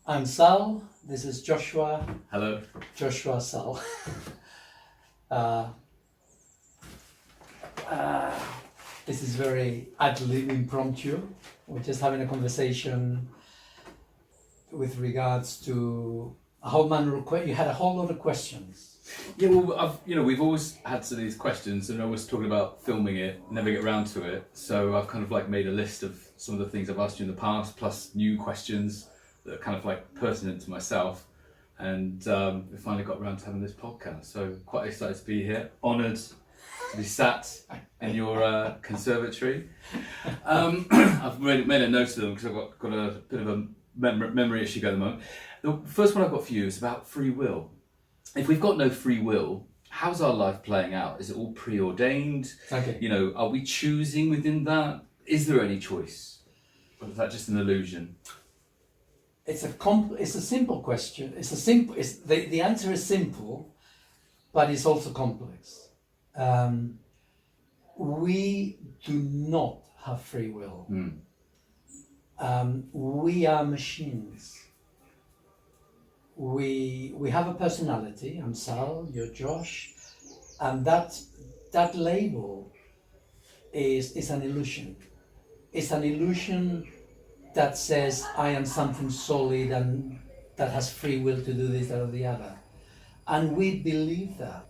I'm Sal. This is Joshua. Hello. Joshua, Sal. This is very ad lib, impromptu. We're just having a conversation with regards to a whole manner of you had a whole lot of questions. Yeah, well, we've always had these questions, and I was talking about filming it, never get around to it. So I've kind of like made a list of some of the things I've asked you in the past, plus new questions that are kind of like pertinent to myself. And we finally got around to having this podcast. So quite excited to be here, honoured to be sat in your conservatory. I've made a note of them because I've got a bit of a memory issue going at the moment. The first one I've got for you is about free will. If we've got no free will, how's our life playing out? Is it all preordained? Okay. Are we choosing within that? Is there any choice? Or is that just an illusion? It's a simple question. The answer is simple, but it's also complex. We do not have free will. We are machines. We have a personality. I'm Sal, you're Josh, and that label is an illusion. It's an illusion that says I am something solid and that has free will to do this, that, or the other, and we believe that.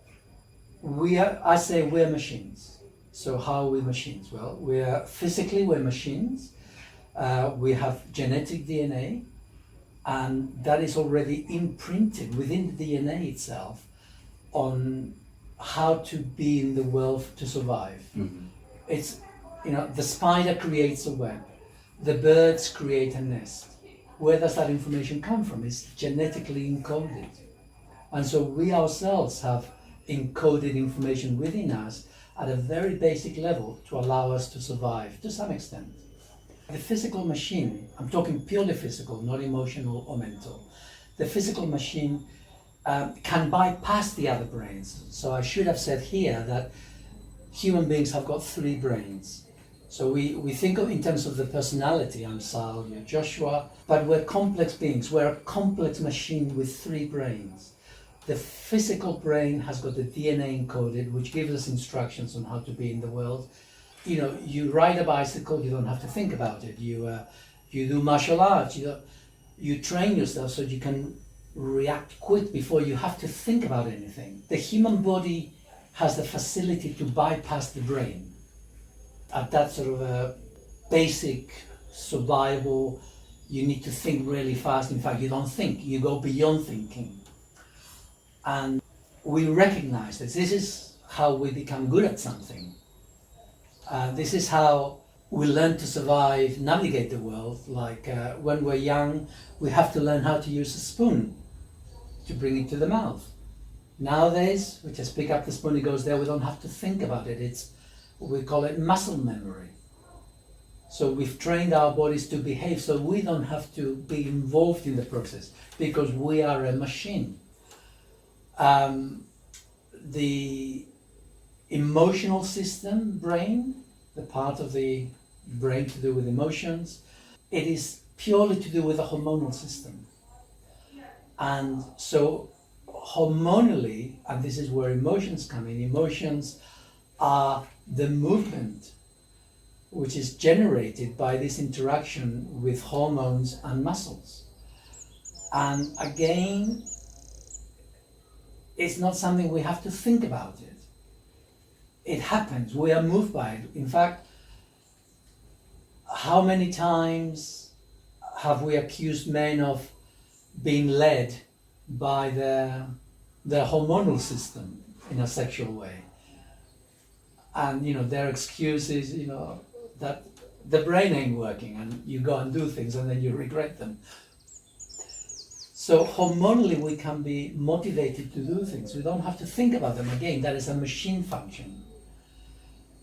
I say we're machines. So how are we machines? Well, we're machines. We have genetic DNA. And that is already imprinted within the DNA itself on how to be in the world to survive. Mm-hmm. It's, the spider creates a web, the birds create a nest. Where does that information come from? It's genetically encoded. And so we ourselves have encoded information within us at a very basic level to allow us to survive to some extent. The physical machine, I'm talking purely physical, not emotional or mental. The physical machine can bypass the other brains. So I should have said here that human beings have got 3 brains. So we think of in terms of the personality, I'm Sal, you're Joshua, but we're complex beings. We're a complex machine with 3 brains. The physical brain has got the DNA encoded, which gives us instructions on how to be in the world. You ride a bicycle, you don't have to think about it. You do martial arts, you train yourself so you can react quick before you have to think about anything. The human body has the facility to bypass the brain at that sort of a basic survival. You need to think really fast. In fact, you don't think, you go beyond thinking. And we recognize this. This is how we become good at something. This is how we learn to survive, navigate the world. Like when we're young, we have to learn how to use a spoon to bring it to the mouth. Nowadays, we just pick up the spoon, it goes there, we don't have to think about it. We call it muscle memory. So we've trained our bodies to behave so we don't have to be involved in the process because we are a machine. The emotional system, brain, the part of the brain to do with emotions, it is purely to do with the hormonal system. And so hormonally, and this is where emotions come in, emotions are the movement which is generated by this interaction with hormones and muscles. And again, it's not something we have to think about it. It happens, we are moved by it. In fact, how many times have we accused men of being led by their hormonal system in a sexual way? And their excuse is, that the brain ain't working and you go and do things and then you regret them. So hormonally we can be motivated to do things. We don't have to think about them. Again, that is a machine function.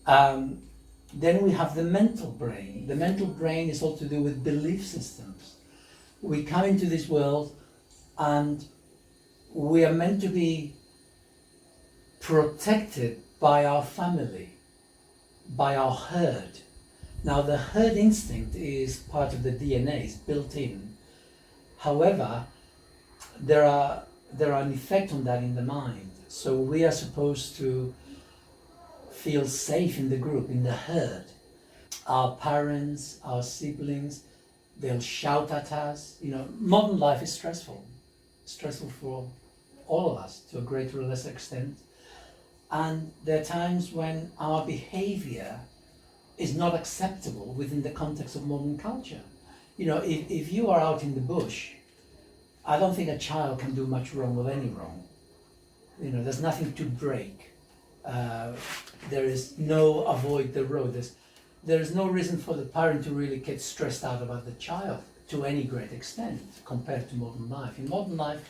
Then we have the mental brain. The mental brain is all to do with belief systems. We come into this world and we are meant to be protected by our family, by our herd. Now the herd instinct is part of the DNA, it's built in. However, there are an effect on that in the mind. So we are supposed to feel safe in the group, in the herd. Our parents, our siblings, they'll shout at us. You know, modern life is stressful for all of us to a greater or lesser extent. And there are times when our behavior is not acceptable within the context of modern culture. You know, if you are out in the bush, I don't think a child can do much wrong or any wrong. You know, there's nothing to break. There is no avoid the road. There is no reason for the parent to really get stressed out about the child to any great extent compared to modern life. In modern life,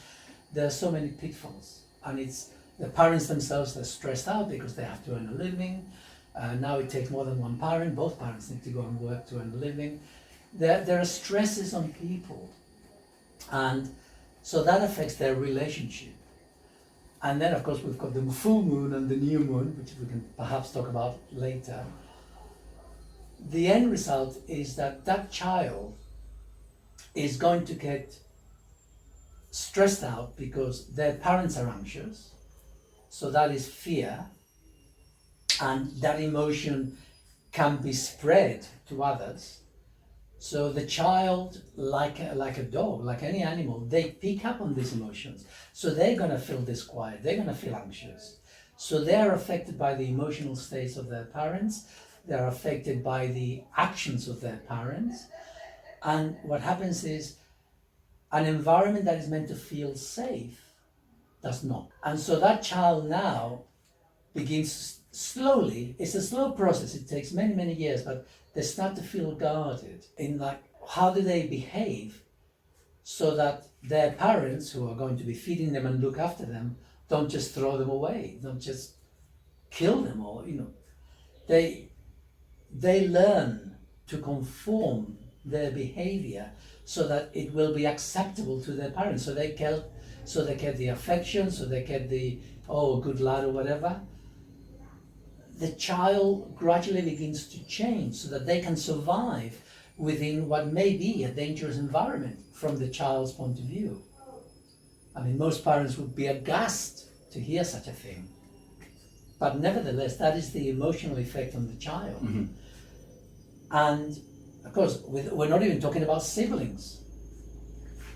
there are so many pitfalls, and it's the parents themselves that are stressed out because they have to earn a living. Now it takes more than one parent. Both parents need to go and work to earn a living. There are stresses on people, and so that affects their relationship. And then, of course, we've got the full moon and the new moon, which we can perhaps talk about later. The end result is that that child is going to get stressed out because their parents are anxious. So that is fear, and that emotion can be spread to others. So the child, like a dog, like any animal, they pick up on these emotions. So they're going to feel disquiet, they're going to feel anxious. So they're affected by the emotional states of their parents, they're affected by the actions of their parents. And what happens is an environment that is meant to feel safe does not. And so that child now begins slowly, it's a slow process, it takes many, many years, but they start to feel guarded in like, how do they behave so that their parents, who are going to be feeding them and look after them, don't just throw them away, don't just kill them, or, you know, they learn to conform their behavior so that it will be acceptable to their parents. So they get the affection, so they get the, oh, good lad or whatever. The child gradually begins to change so that they can survive within what may be a dangerous environment from the child's point of view. I mean, most parents would be aghast to hear such a thing. But nevertheless, that is the emotional effect on the child. Mm-hmm. And of course, we're not even talking about siblings.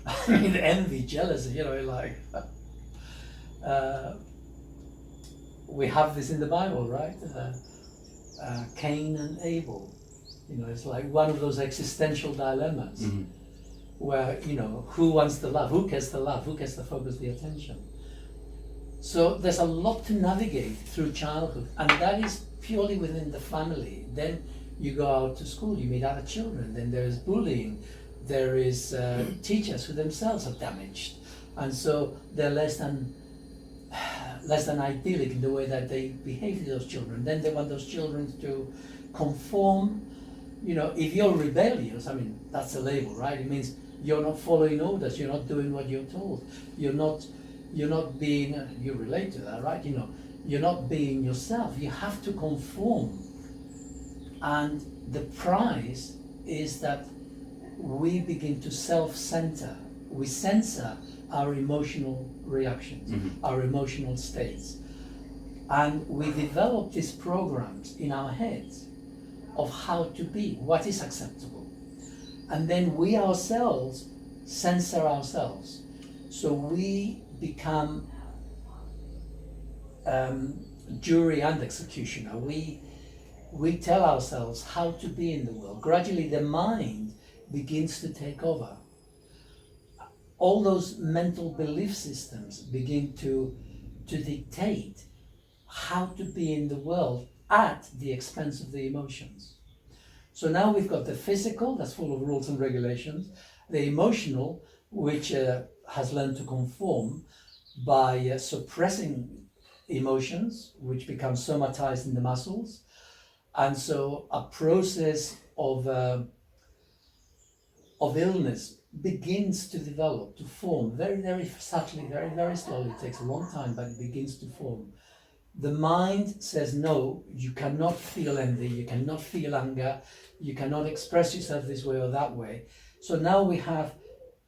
I mean, envy, jealousy, you know, like, we have this in the Bible, right? Cain and Abel. You know, it's like one of those existential dilemmas. Mm-hmm. Where, you know, who wants the love? Who gets the love? Who gets the focus, the attention? So there's a lot to navigate through childhood, and that is purely within the family. Then you go out to school, you meet other children, then there is bullying, there is teachers who themselves are damaged, and so they're less than idyllic in the way that they behave to those children. Then they want those children to conform. You know, if you're rebellious, I mean, that's a label, right? It means you're not following orders, you're not doing what you're told, you're not being, you relate to that, right? You know, you're not being yourself, you have to conform. And the prize is that we begin to self-center, we censor our emotional reactions, mm-hmm. our emotional states. And we develop these programs in our heads of how to be, what is acceptable. And then we ourselves censor ourselves. So we become jury and executioner. We tell ourselves how to be in the world. Gradually the mind begins to take over. All those mental belief systems begin to dictate how to be in the world at the expense of the emotions. So now we've got the physical, that's full of rules and regulations, the emotional, which has learned to conform by suppressing emotions, which become somatized in the muscles. And so a process of illness begins to develop, to form, very, very subtly, very, very slowly. It takes a long time, but it begins to form. The mind says, no, you cannot feel envy, you cannot feel anger, you cannot express yourself this way or that way. So now we have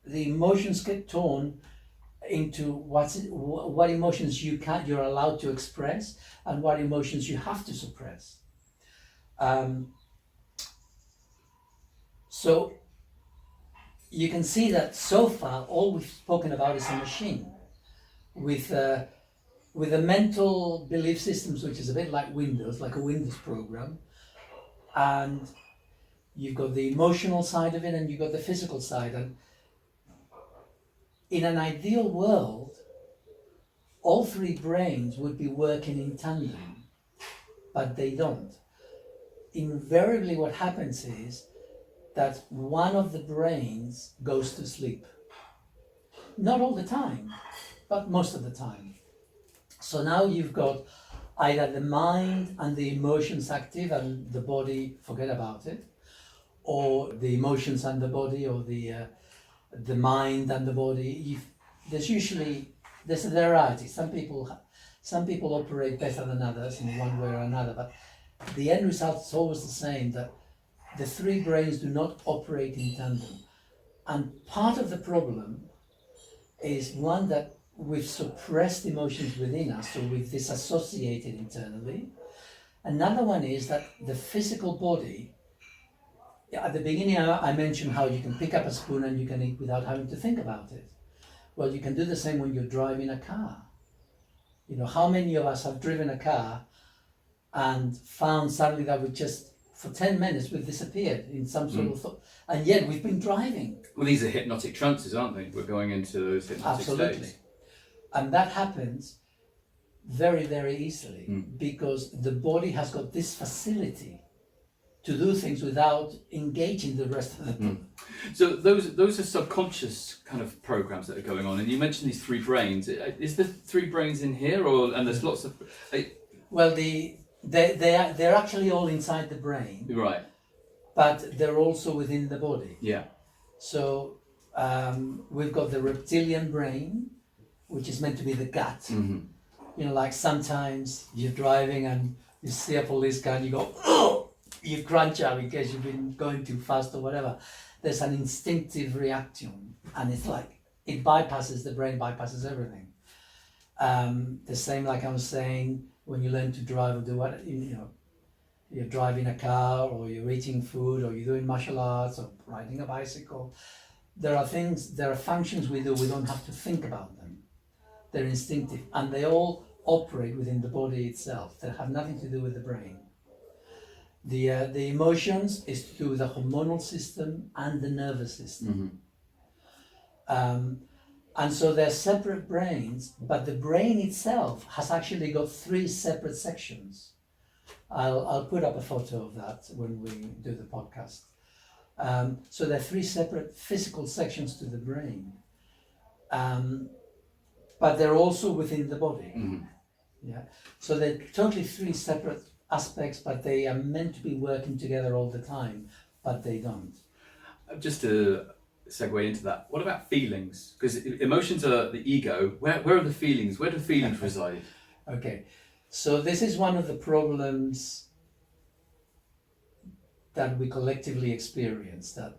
the emotions get torn into what emotions you're allowed to express and what emotions you have to suppress. So you can see that so far all we've spoken about is a machine with the mental belief systems, which is a bit like Windows, like a Windows program, and you've got the emotional side of it and you've got the physical side. And in an ideal world, all three brains would be working in tandem, but they don't. Invariably what happens is that one of the brains goes to sleep. Not all the time, but most of the time. So now you've got either the mind and the emotions active and the body forget about it, or the emotions and the body, or the mind and the body. There's a variety. Some people operate better than others in one way or another, but the end result is always the same, that the three brains do not operate in tandem. And part of the problem is one, that we've suppressed emotions within us, so we've disassociated internally. Another one is that the physical body, at the beginning I mentioned how you can pick up a spoon and you can eat without having to think about it. Well, you can do the same when you're driving a car. You know, how many of us have driven a car and found suddenly that we just, for 10 minutes, we've disappeared in some sort of thought, and yet we've been driving. Well, these are hypnotic trances, aren't they? We're going into those hypnotic Absolutely. states. And that happens very, very easily because the body has got this facility to do things without engaging the rest of the body. So those are subconscious kind of programs that are going on. And you mentioned these three brains. Is there three brains in here, and there's lots of? Well, they're actually all inside the brain, Right. but they're also within the body. Yeah. So we've got the reptilian brain, which is meant to be the gut. Mm-hmm. You know, like sometimes you're driving and you see a police car and you go, oh! You crunch up because you've been going too fast or whatever. There's an instinctive reaction, and it's like it bypasses, the brain bypasses everything. The same, like I was saying, when you learn to drive or do what, you're driving a car or you're eating food or you're doing martial arts or riding a bicycle. There are functions we do, we don't have to think about them. They're instinctive, and they all operate within the body itself. They have nothing to do with the brain. The emotions is to do with the hormonal system and the nervous system. And so they're separate brains, but the brain itself has actually got three separate sections. I'll put up a photo of that when we do the podcast. So there are three separate physical sections to the brain, but they're also within the body. Yeah. So they're totally three separate aspects, but they are meant to be working together all the time, but they don't. Just to segue into that, what about feelings? Because emotions are the ego. Where are the feelings? Where do feelings reside? Okay, so this is one of the problems that we collectively experience, that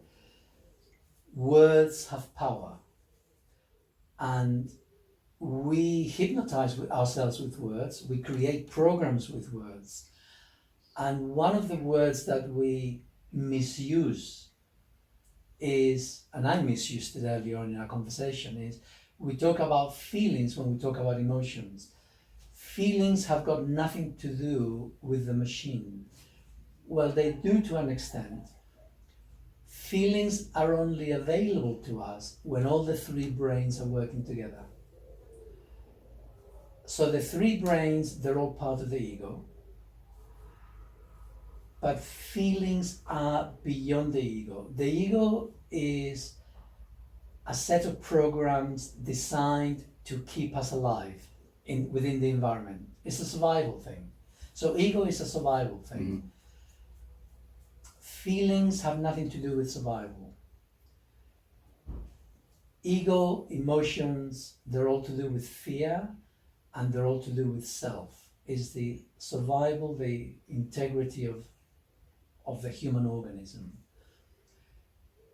words have power, and we hypnotize ourselves with words, we create programs with words. And one of the words that we misuse is, and I misused it earlier on in our conversation, is we talk about feelings when we talk about emotions. Feelings have got nothing to do with the machine. Well, they do to an extent. Feelings are only available to us when all the three brains are working together. So the three brains, they're all part of the ego. But feelings are beyond the ego. The ego is a set of programs designed to keep us alive within the environment. It's a survival thing. So ego is a survival thing. Feelings have nothing to do with survival. Ego, emotions, they're all to do with fear, and they're all to do with self. Is the survival, the integrity of the human organism.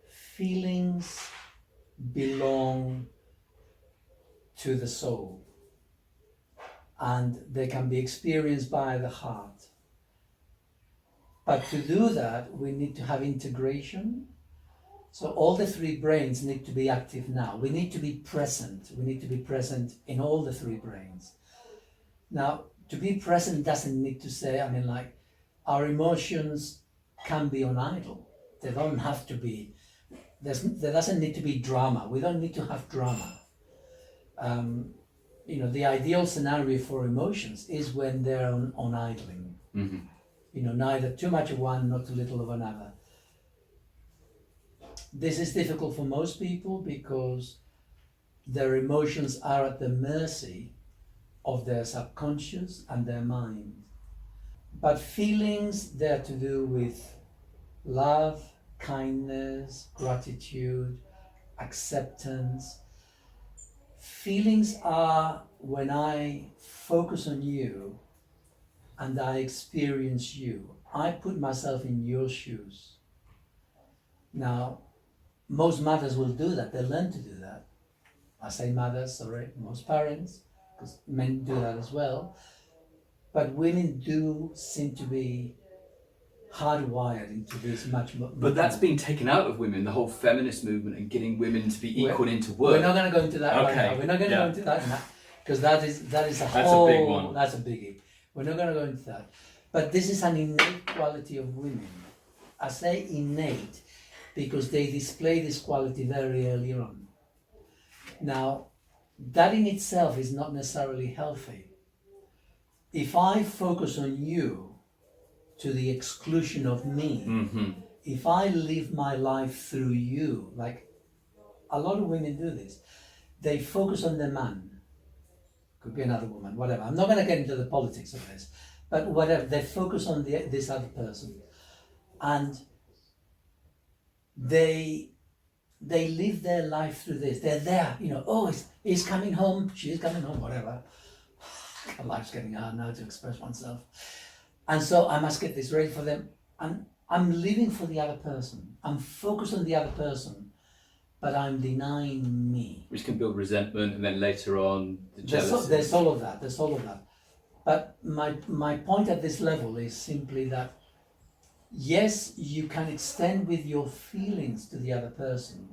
Feelings belong to the soul, and they can be experienced by the heart. But to do that, we need to have integration. So all the three brains need to be active now. We need to be present. We need to be present in all the three brains. Now, to be present doesn't need to say, like, our emotions can be on idle. They don't have to be, there doesn't need to be drama. We don't need to have drama. The ideal scenario for emotions is when they're on idling. Mm-hmm. Neither too much of one, not too little of another. This is difficult for most people because their emotions are at the mercy of their subconscious and their mind. But feelings, they're to do with love, kindness, gratitude, acceptance. Feelings are when I focus on you and I experience you. I put myself in your shoes. Now, most mothers will do that. They learn to do that. I say mothers, sorry, most parents, because men do that as well. But women do seem to be hardwired into this much more. But that's been taken out of women, the whole feminist movement and getting women to be equal into work. We're not going to go into that right now. We're not going to go into that because that is a whole. That's a big one. That's a biggie. We're not going to go into that. But this is an innate quality of women. I say innate because they display this quality very early on. Now, that in itself is not necessarily healthy. If I focus on you to the exclusion of me, mm-hmm. if I live my life through you, like a lot of women do this, they focus on the man, could be another woman, whatever. I'm not going to get into the politics of this, but whatever, they focus on this other person, and they live their life through this. They're there, he's coming home, she's coming home, whatever. Life's getting hard now to express oneself. And so I must get this ready for them. And I'm living for the other person. I'm focused on the other person, but I'm denying me. Which can build resentment, and then later on, the jealousy. There's all of that. But my point at this level is simply that, yes, you can extend with your feelings to the other person,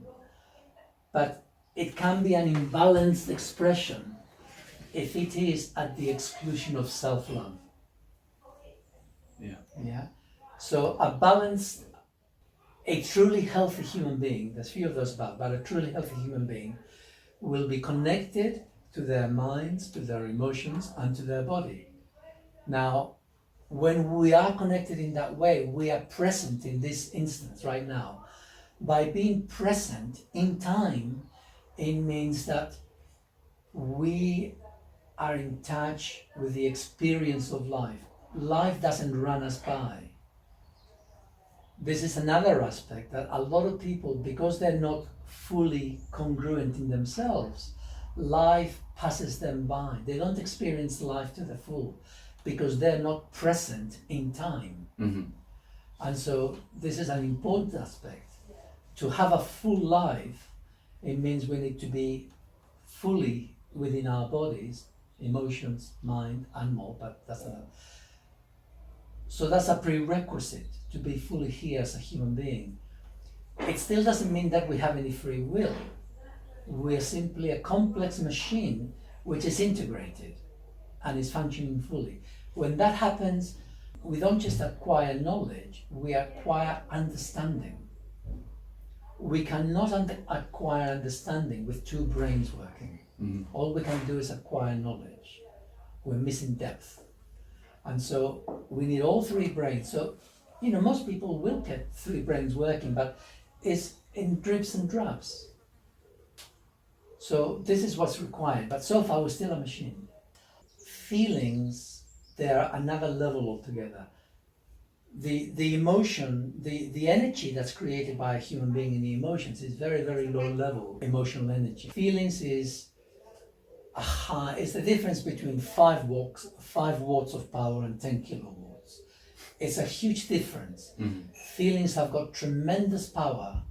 but it can be an imbalanced expression if it is at the exclusion of self-love. Yeah. So a truly healthy human being, there's few of those about, but a truly healthy human being will be connected to their minds, to their emotions, and to their body. Now, when we are connected in that way, we are present in this instance right now. By being present in time, it means that we are in touch with the experience of life. Life doesn't run us by. This is another aspect that a lot of people, because they're not fully congruent in themselves, life passes them by. They don't experience life to the full because they're not present in time. Mm-hmm. And so this is an important aspect. To have a full life, it means we need to be fully within our bodies, emotions, mind, and more, but that's another. So that's a prerequisite to be fully here as a human being. It still doesn't mean that we have any free will. We're simply a complex machine which is integrated and is functioning fully. When that happens, we don't just acquire knowledge, we acquire understanding. We cannot acquire understanding with two brains working. Mm-hmm. All we can do is acquire knowledge. We're missing depth. And so we need all three brains. So, most people will get three brains working, but it's in drips and drabs. So this is what's required. But so far, we're still a machine. Feelings, they're another level altogether. The emotion, the energy that's created by a human being in the emotions is very, very low level emotional energy. Feelings is it's the difference between 5 watts of power and 10 kilowatts. It's a huge difference. Mm-hmm. Feelings have got tremendous power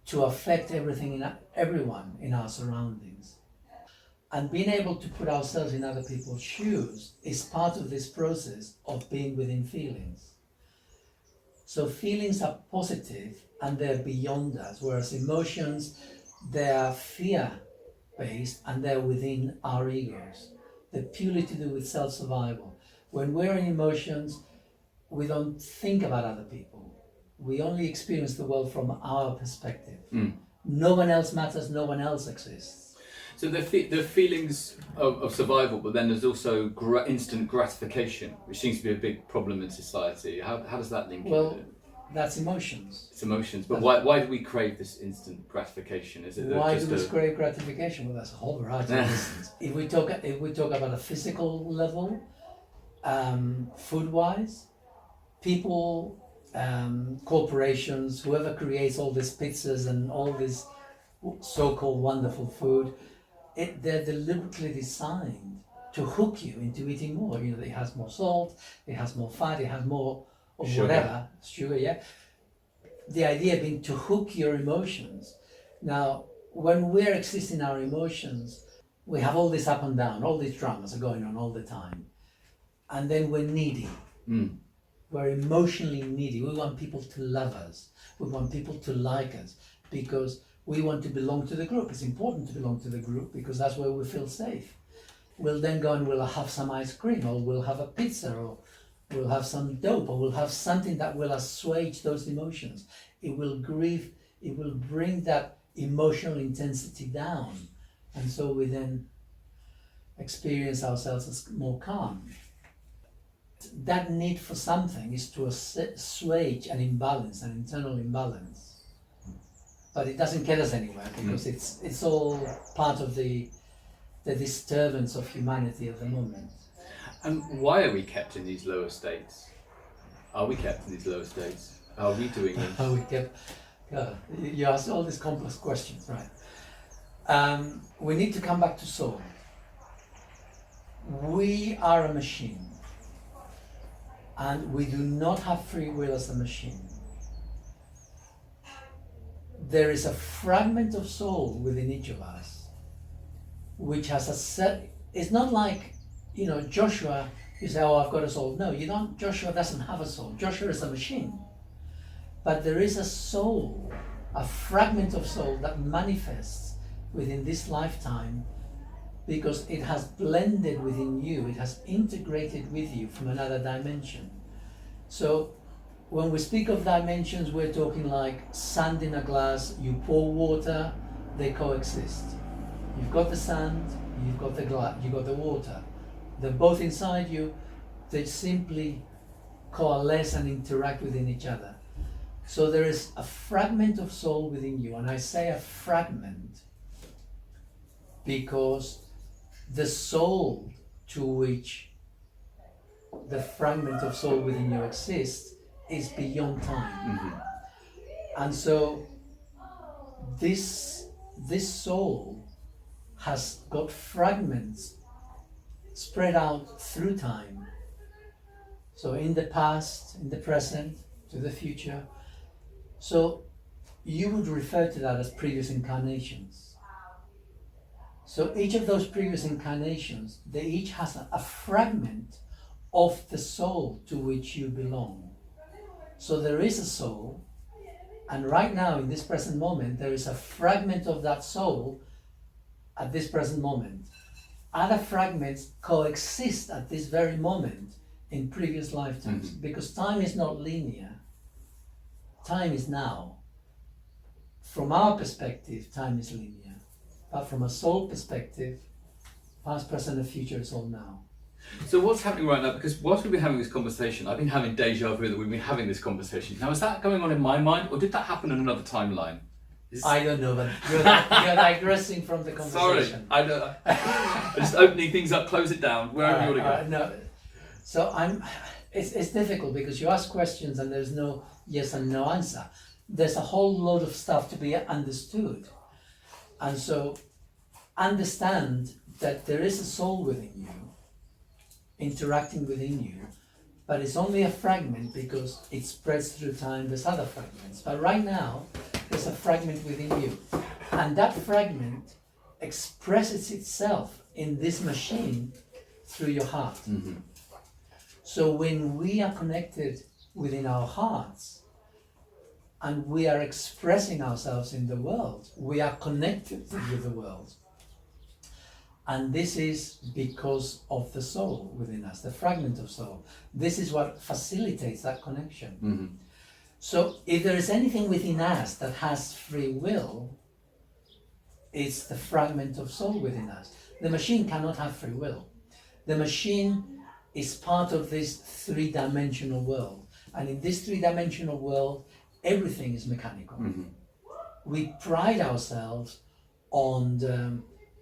to affect everyone in our surroundings. And being able to put ourselves in other people's shoes is part of this process of being within feelings. So feelings are positive and they're beyond us, whereas emotions, they are fear-based and they're within our egos. They're purely to do with self-survival. When we're in emotions, we don't think about other people. We only experience the world from our perspective. No one else matters, no one else exists. So the feelings of survival, but then there's also instant gratification, which seems to be a big problem in society. How does that link Well, in? that's emotions. It's emotions, but why do we crave this instant gratification? Is it Why just do we crave gratification? Well, that's a whole variety of reasons. If we talk about a physical level, food-wise, people, corporations, whoever creates all these pizzas and all this so-called wonderful food, they're deliberately designed to hook you into eating more. You know, it has more salt, it has more fat, it has more of Sugar. whatever, sugar, yeah. The idea being to hook your emotions. Now, when we're existing our emotions, we have all this up and down, all these dramas are going on all the time. And then we're needy. We're emotionally needy. We want people to love us. We want people to like us because we want to belong to the group. It's important to belong to the group because that's where we feel safe. We'll then go and we'll have some ice cream, or we'll have a pizza, or we'll have some dope, or we'll have something that will assuage those emotions. It will bring that emotional intensity down. And so we then experience ourselves as more calm. That need for something is to assuage an imbalance, an internal imbalance. But it doesn't get us anywhere because it's all part of the disturbance of humanity at the moment. And why are we kept in these lower states? Are we kept in these lower states? How are we doing this? How we kept? You ask all these complex questions, right? We need to come back to soul. We are a machine, and we do not have free will as a machine. There is a fragment of soul within each of us, which has a set. It's not like, you know, Joshua. You say, "Oh, I've got a soul." No, you don't. Joshua doesn't have a soul. Joshua is a machine. But there is a soul, a fragment of soul that manifests within this lifetime because it has blended within you. It has integrated with you from another dimension. So when we speak of dimensions, we're talking like sand in a glass. You pour water, they coexist. You've got the sand, you've got the glass, you've got the water. They're both inside you. They simply coalesce and interact within each other. So there is a fragment of soul within you, and I say a fragment because the soul to which the fragment of soul within you exists is beyond time. And so this soul has got fragments spread out through time. So in the past, in the present, to the future. So you would refer to that as previous incarnations. So each of those previous incarnations, they each has a fragment of the soul to which you belong. So there is a soul, and right now in this present moment, there is a fragment of that soul at this present moment. Other fragments coexist at this very moment in previous lifetimes, because time is not linear. Time is now. From our perspective, time is linear. But from a soul perspective, past, present, and future is all now. So what's happening right now? Because whilst we've been having this conversation, I've been having deja vu that we've been having this conversation. Now, is that going on in my mind, or did that happen in another timeline? I don't know, but you're digressing from the conversation. Sorry, I know. I'm just opening things up, close it down, wherever you want to go. No. So it's difficult because you ask questions and there's no yes and no answer. There's a whole load of stuff to be understood. And so understand that there is a soul within you, interacting within you, but it's only a fragment because it spreads through time. There's other fragments. But right now, there's a fragment within you. And that fragment expresses itself in this machine through your heart. Mm-hmm. So when we are connected within our hearts and we are expressing ourselves in the world, we are connected with the world. And this is because of the soul within us, the fragment of soul. This is what facilitates that connection. Mm-hmm. So if there is anything within us that has free will, it's the fragment of soul within us. The machine cannot have free will. The machine is part of this three-dimensional world. And in this three-dimensional world, everything is mechanical. Mm-hmm. We pride ourselves on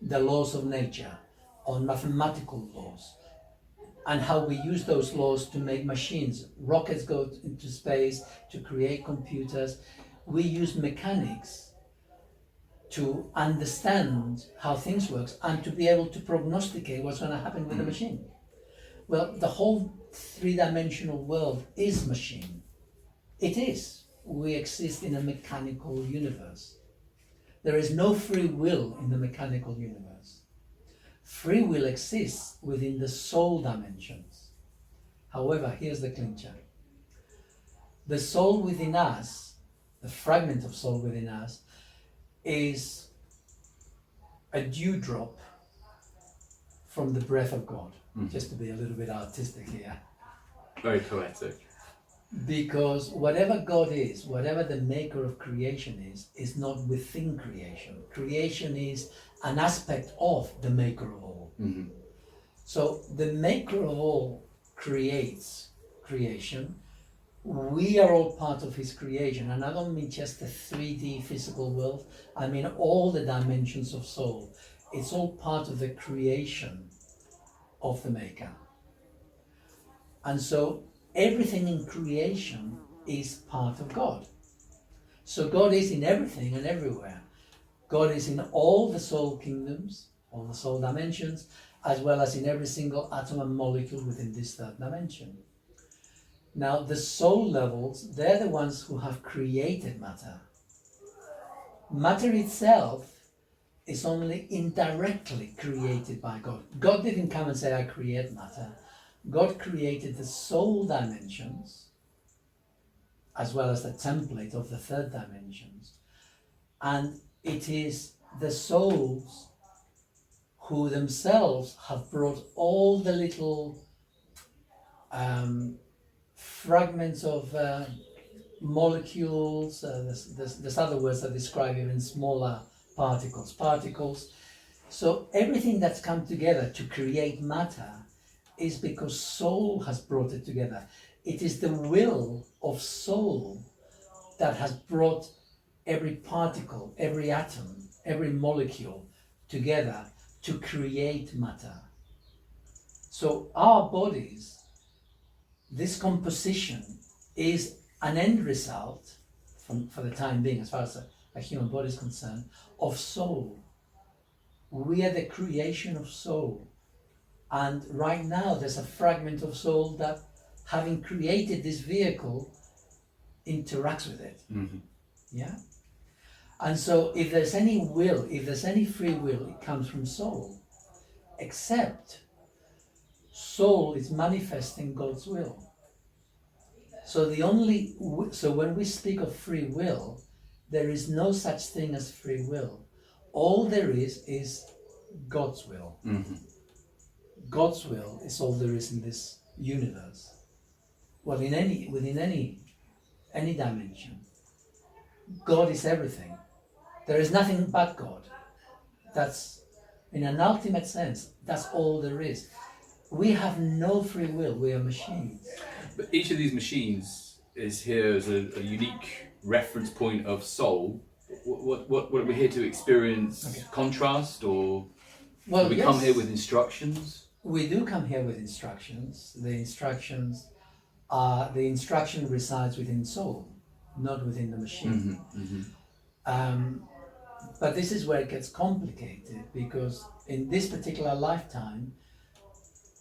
the laws of nature, on mathematical laws, and how we use those laws to make machines. Rockets go into space to create computers. We use mechanics to understand how things work and to be able to prognosticate what's going to happen with the machine. Well, the whole three-dimensional world is machine. It is. We exist in a mechanical universe. There is no free will in the mechanical universe. Free will exists within the soul dimensions. However, here's the clincher. The soul within us, the fragment of soul within us, is a dewdrop from the breath of God. Just to be a little bit artistic here. Very poetic. Because whatever God is, whatever the maker of creation is not within creation. Creation is an aspect of the maker of all. Mm-hmm. So the maker of all creates creation. We are all part of his creation. And I don't mean just the 3D physical world. I mean all the dimensions of soul. It's all part of the creation of the maker. And so everything in creation is part of God. So God is in everything and everywhere. God is in all the soul kingdoms, all the soul dimensions, as well as in every single atom and molecule within this third dimension. Now, the soul levels, they're the ones who have created matter. Matter itself is only indirectly created by God. God didn't come and say, I create matter. God created the soul dimensions as well as the template of the third dimensions. And it is the souls who themselves have brought all the little fragments of molecules, there's other words that describe even smaller particles. So everything that's come together to create matter is because soul has brought it together. It is the will of soul that has brought every particle, every atom, every molecule together to create matter. So our bodies, this composition is an end result, for the time being, as far as a human body is concerned, of soul. We are the creation of soul. And right now there's a fragment of soul that, having created this vehicle, interacts with it. Mm-hmm. Yeah? And so if there's any will, if there's any free will, it comes from soul. Except soul is manifesting God's will. So so when we speak of free will, there is no such thing as free will. All there is God's will. Mm-hmm. God's will is all there is in this universe. Well, within any dimension, God is everything. There is nothing but God. That's, in an ultimate sense, that's all there is. We have no free will. We are machines. But each of these machines is here as a unique reference point of soul. What are we here to experience? Okay. Contrast, or do we come here with instructions? We do come here with instructions. The instruction resides within soul, not within the machine. Mm-hmm, mm-hmm. But this is where it gets complicated, because in this particular lifetime,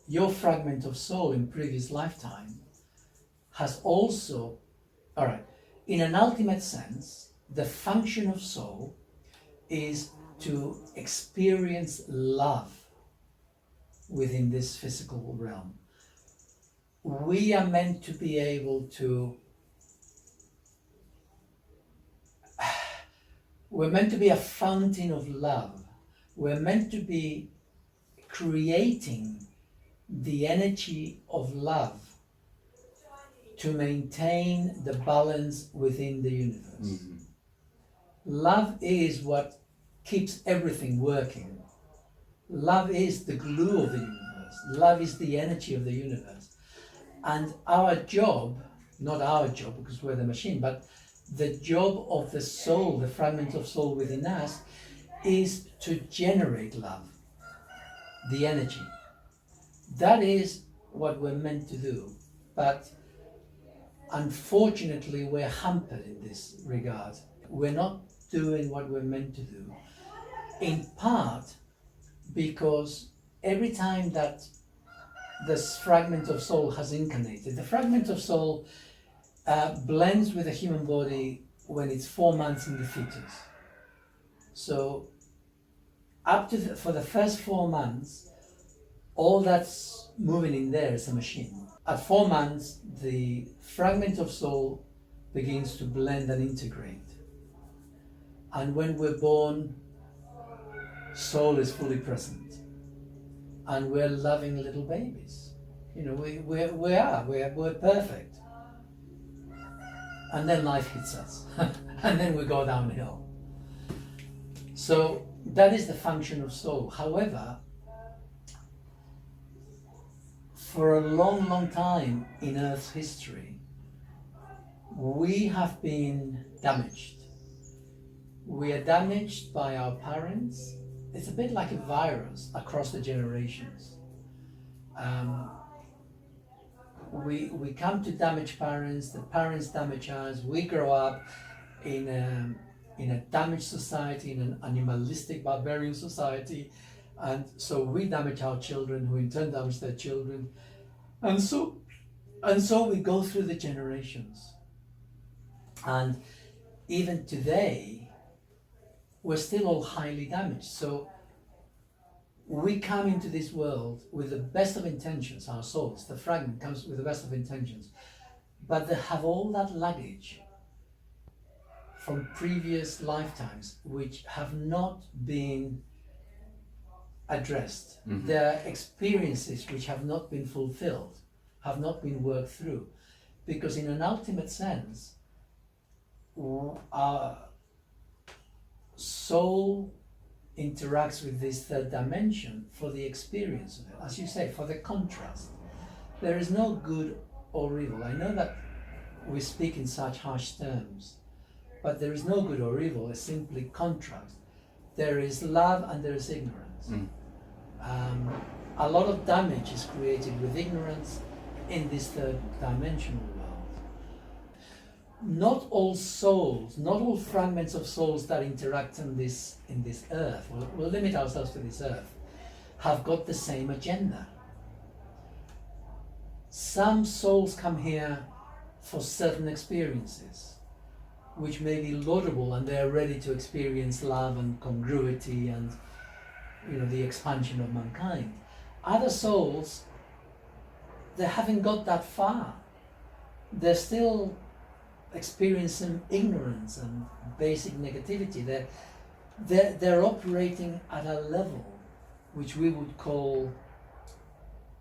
your fragment of soul in previous lifetime has also, in an ultimate sense, the function of soul is to experience love within this physical realm. We are meant to be able to, we're meant to be a fountain of love. We're meant to be creating the energy of love to maintain the balance within the universe. Mm-hmm. Love is what keeps everything working. Love is the glue of the universe. Love is the energy of the universe. And our job, not our job because we're the machine, but the job of the soul, the fragment of soul within us, is to generate love, the energy. That is what we're meant to do. But unfortunately, we're hampered in this regard. We're not doing what we're meant to do, in part because every time that this fragment of soul has incarnated, the fragment of soul blends with the human body when it's 4 months in the fetus. So up to for the first 4 months, all that's moving in there is a machine. At 4 months, the fragment of soul begins to blend and integrate. And when we're born, soul is fully present. And we're loving little babies. You know, we're perfect. And then life hits us. And then we go downhill. So that is the function of soul. However, for a long, long time in Earth's history, we have been damaged. We are damaged by our parents. It's a bit like a virus across the generations. We come to damage parents, the parents damage us, we grow up in a damaged society, in an animalistic, barbarian society, and so we damage our children, who in turn damage their children, and so we go through the generations. And even today, we're still all highly damaged. So we come into this world with the best of intentions, our souls, the fragment comes with the best of intentions, but they have all that luggage from previous lifetimes which have not been addressed. Mm-hmm. Their experiences which have not been fulfilled, have not been worked through. Because in an ultimate sense, our soul interacts with this third dimension for the experience of it, as you say, for the contrast. There is no good or evil. I know that we speak in such harsh terms, but there is no good or evil, it's simply contrast. There is love and there is ignorance. A lot of damage is created with ignorance in this third dimensional world. Not all souls, not all fragments of souls that interact in this earth, we'll limit ourselves to this earth, have got the same agenda. Some souls come here for certain experiences, which may be laudable, and they're ready to experience love and congruity and, you know, the expansion of mankind. Other souls, they haven't got that far. They're still experiencing ignorance and basic negativity. They're operating at a level which we would call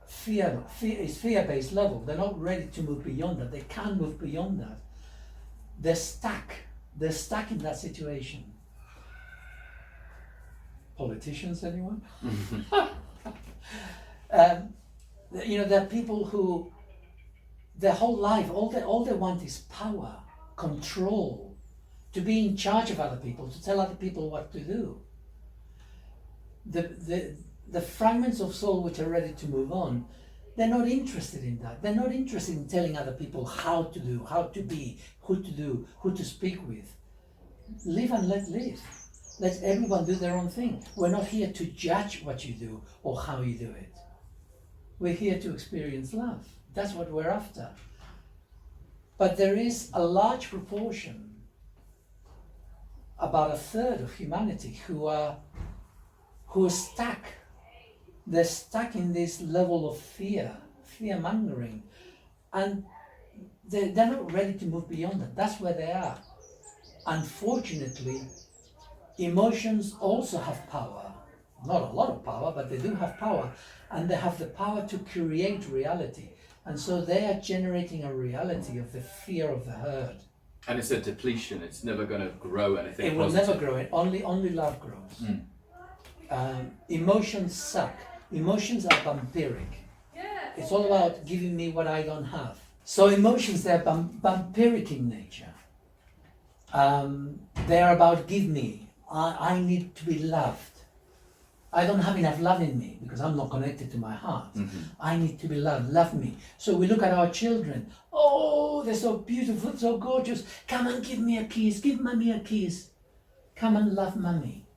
fear-based level. They're not ready to move beyond that. They can't move beyond that. They're stuck. They're stuck in that situation. Politicians, anyone? You know, there are people who their whole life, all they want is power, control, to be in charge of other people, to tell other people what to do. The fragments of soul which are ready to move on, they're not interested in that. They're not interested in telling other people how to do, how to be, who to do, who to speak with. Live and let live. Let everyone do their own thing. We're not here to judge what you do or how you do it. We're here to experience love. That's what we're after. But there is a large proportion about a third of humanity who are stuck. They're stuck in this level of fear mongering, and they're not ready to move beyond that. That's where they are. Unfortunately, emotions also have power. Not a lot of power, but they do have power, and they have the power to create reality. And so they are generating a reality of the fear of the herd. And it's a depletion. It's never going to grow anything. It will positive. never grow. Only love grows. Emotions suck. Emotions are vampiric. It's all about giving me what I don't have. So emotions, they're vampiric in nature. They're about give me. I need to be loved. I don't have enough love in me because I'm not connected to my heart. I need to be loved. Love me. So we look at our children. Oh, they're so beautiful, so gorgeous. Come and give me a kiss. Give mommy a kiss. Come and love mommy.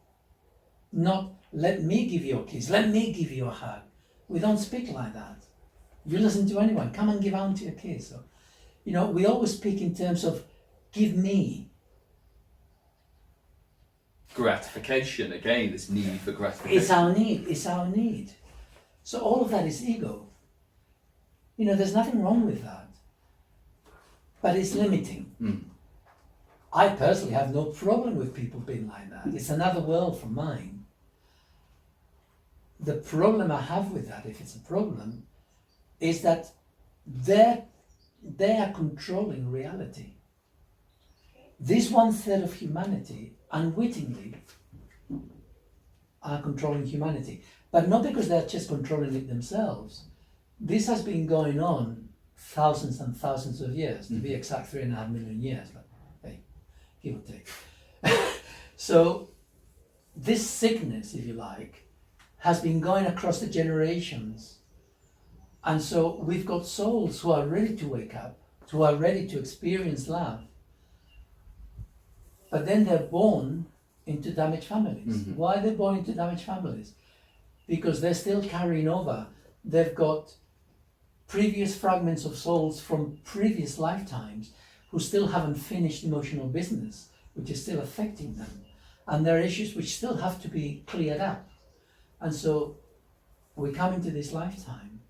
Not let me give you a kiss. Let me give you a hug. We don't speak like that. You listen to anyone. Come and give auntie a kiss. Or, we always speak in terms of give me. Gratification, again, this need for gratification. It's our need. So all of that is ego. There's nothing wrong with that. But it's limiting. I personally have no problem with people being like that. It's another world from mine. The problem I have with that, if it's a problem, is that they are controlling reality. This 1/3 of humanity unwittingly are controlling humanity, but not because they're just controlling it themselves. This has been going on thousands and thousands of years, to be exact 3.5 million years, but hey, give or take. So this sickness, if you like, has been going across the generations, and so we've got souls who are ready to wake up, who are ready to experience love. But then they're born into damaged families. Why are they born into damaged families? Because they're still carrying over. They've got previous fragments of souls from previous lifetimes who still haven't finished emotional business, which is still affecting them. And there are issues which still have to be cleared up. And so we come into this lifetime,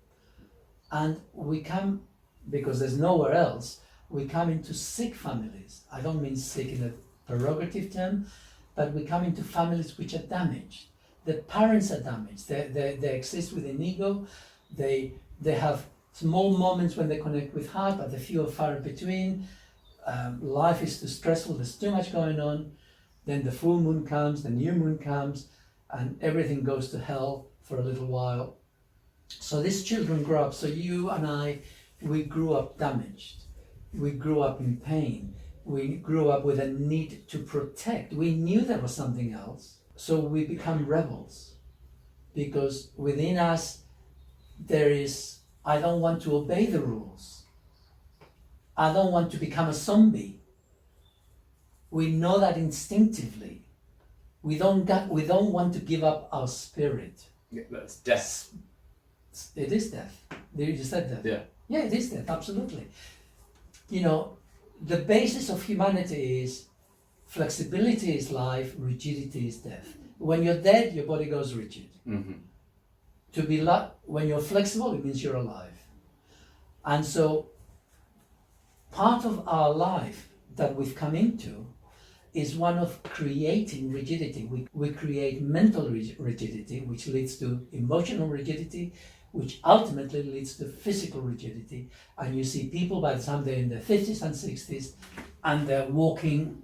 and we come, because there's nowhere else, we come into sick families. I don't mean sick in a prerogative term, but we come into families which are damaged. The parents are damaged. They exist within ego. They have small moments when they connect with heart, but the few are far in between. Life is too stressful. There's too much going on. Then the full moon comes, the new moon comes, and everything goes to hell for a little while. So these children grow up. So you and I, we grew up damaged. We grew up in pain. We grew up with a need to protect. We knew there was something else. So we become rebels. Because within us, there is, I don't want to obey the rules. I don't want to become a zombie. We know that instinctively. We don't want to give up our spirit. Yeah, that's death. It is death. You said death. Yeah. Yeah, it is death, absolutely. The basis of humanity is flexibility is life, rigidity is death. When you're dead, your body goes rigid. When you're flexible, it means you're alive. And so part of our life that we've come into is one of creating rigidity. We create mental rigidity, which leads to emotional rigidity, which ultimately leads to physical rigidity. And you see people by the time they're in their 50s and 60s, and they're walking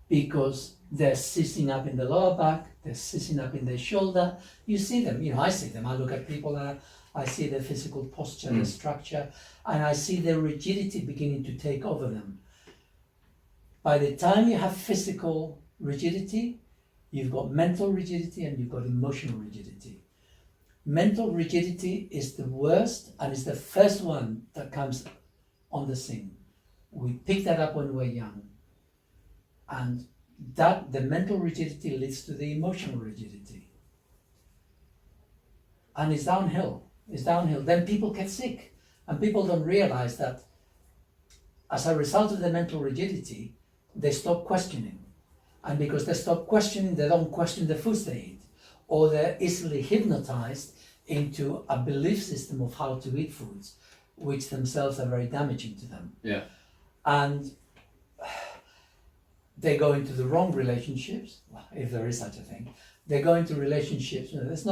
because they're sitting up in the lower back, they're sitting up in their shoulder. You see them, I see them. I look at people and I see their physical posture, their structure, and I see their rigidity beginning to take over them. By the time you have physical rigidity, you've got mental rigidity and you've got emotional rigidity. Mental rigidity is the worst and is the first one that comes on the scene. We pick that up when we're young. And the mental rigidity leads to the emotional rigidity. And it's downhill. Then people get sick. And people don't realize that as a result of the mental rigidity, they stop questioning. And because they stop questioning, they don't question the foods they eat, or they're easily hypnotized into a belief system of how to eat foods, which themselves are very damaging to them. Yeah. And they go into the wrong relationships, well, if there is such a thing. They go into relationships, it's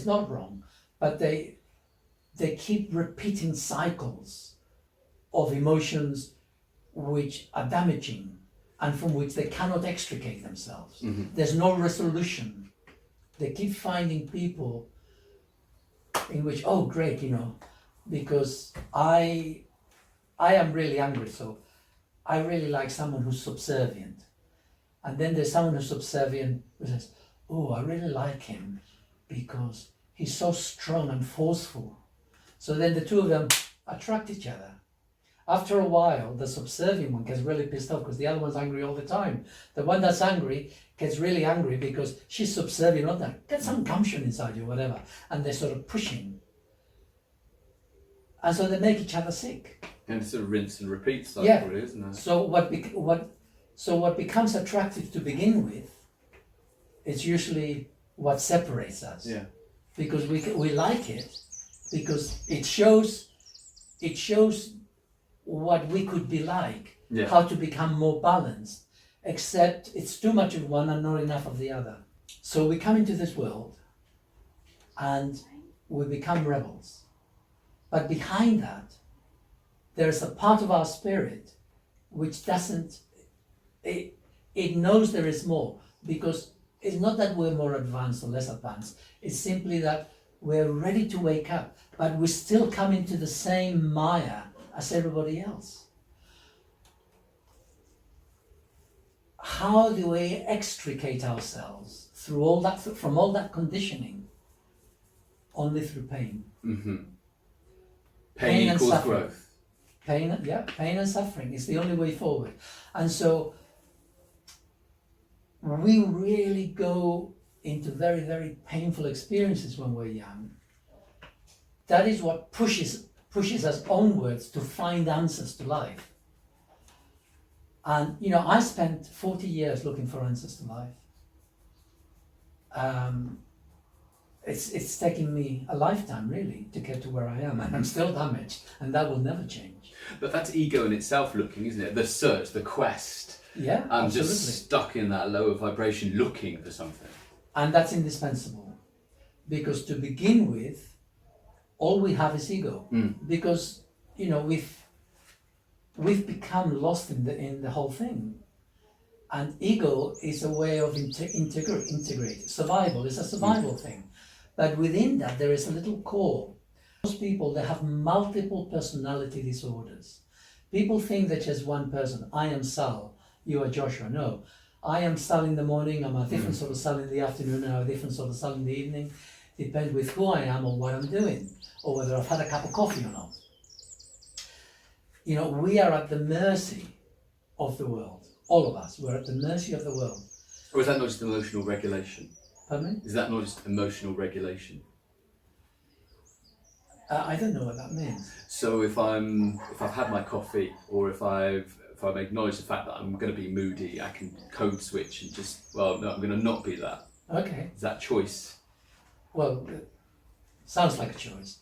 not wrong, but they keep repeating cycles of emotions which are damaging and from which they cannot extricate themselves. Mm-hmm. There's no resolution. They keep finding people in which, oh great, because I am really angry, so I really like someone who's subservient. And then there's someone who's subservient who says, oh, I really like him because he's so strong and forceful. So then the two of them attract each other. After a while, the subservient one gets really pissed off because the other one's angry all the time. The one that's angry gets really angry because she's subservient on that. Get some gumption inside you, whatever. And they're sort of pushing. And so they make each other sick. And it's a rinse and repeat cycle, Yeah. really, isn't it? So what becomes attractive to begin with, it's usually what separates us. Yeah. Because we like it, because it shows what we could be like, Yeah. how to become more balanced, except it's too much of one and not enough of the other. So we come into this world and we become rebels. But behind that, there's a part of our spirit which doesn't, it knows there is more, because it's not that we're more advanced or less advanced, it's simply that we're ready to wake up, but we still come into the same mire as everybody else. How do we extricate ourselves through all that, from all that conditioning? Only through pain. Mm-hmm. Pain Pain and equals suffering. growth. Pain and suffering is the only way forward. And so we really go into very, very painful experiences when we're young. That is what pushes us onwards to find answers to life. And I spent 40 years looking for answers to life. It's taken me a lifetime really to get to where I am, and I'm still damaged, and that will never change. But that's ego in itself looking, isn't it? The search, the quest. Yeah, I'm absolutely. just stuck in that lower vibration looking for something. And that's indispensable, because to begin with, all we have is ego. Because we've become lost in the whole thing. And ego is a way of integrate. Survival is a survival thing. But within that, there is a little core. Most people, they have multiple personality disorders. People think that just one person. I am Sal, you are Joshua. No, I am Sal in the morning, I'm a different sort of Sal in the afternoon, I'm a different sort of Sal in the evening. Depends with who I am or what I'm doing, or whether I've had a cup of coffee or not. We are at the mercy of the world. All of us, we're at the mercy of the world. Or is that not just emotional regulation? Pardon me? Is that not just emotional regulation? I don't know what that means. So if I've had my coffee, or if I've acknowledged the fact that I'm going to be moody, I can code switch and just, no, I'm going to not be that. Okay. Is that choice? Well, sounds like a choice.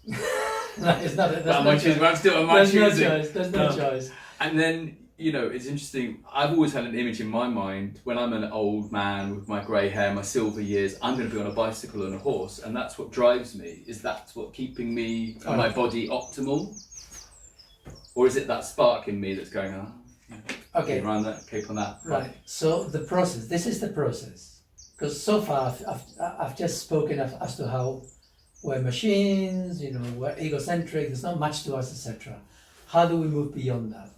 No, it's not. There's no choice. And then, it's interesting. I've always had an image in my mind when I'm an old man with my grey hair, my silver years, I'm going to be on a bicycle and a horse, and that's what drives me. Is that what keeping me and my body optimal? Or is it that spark in me that's going on? Okay. Keep around that, keep on that. Right. So the process. This is the process. Because so far I've just spoken as to how we're machines, we're egocentric. There's not much to us, etc. How do we move beyond that?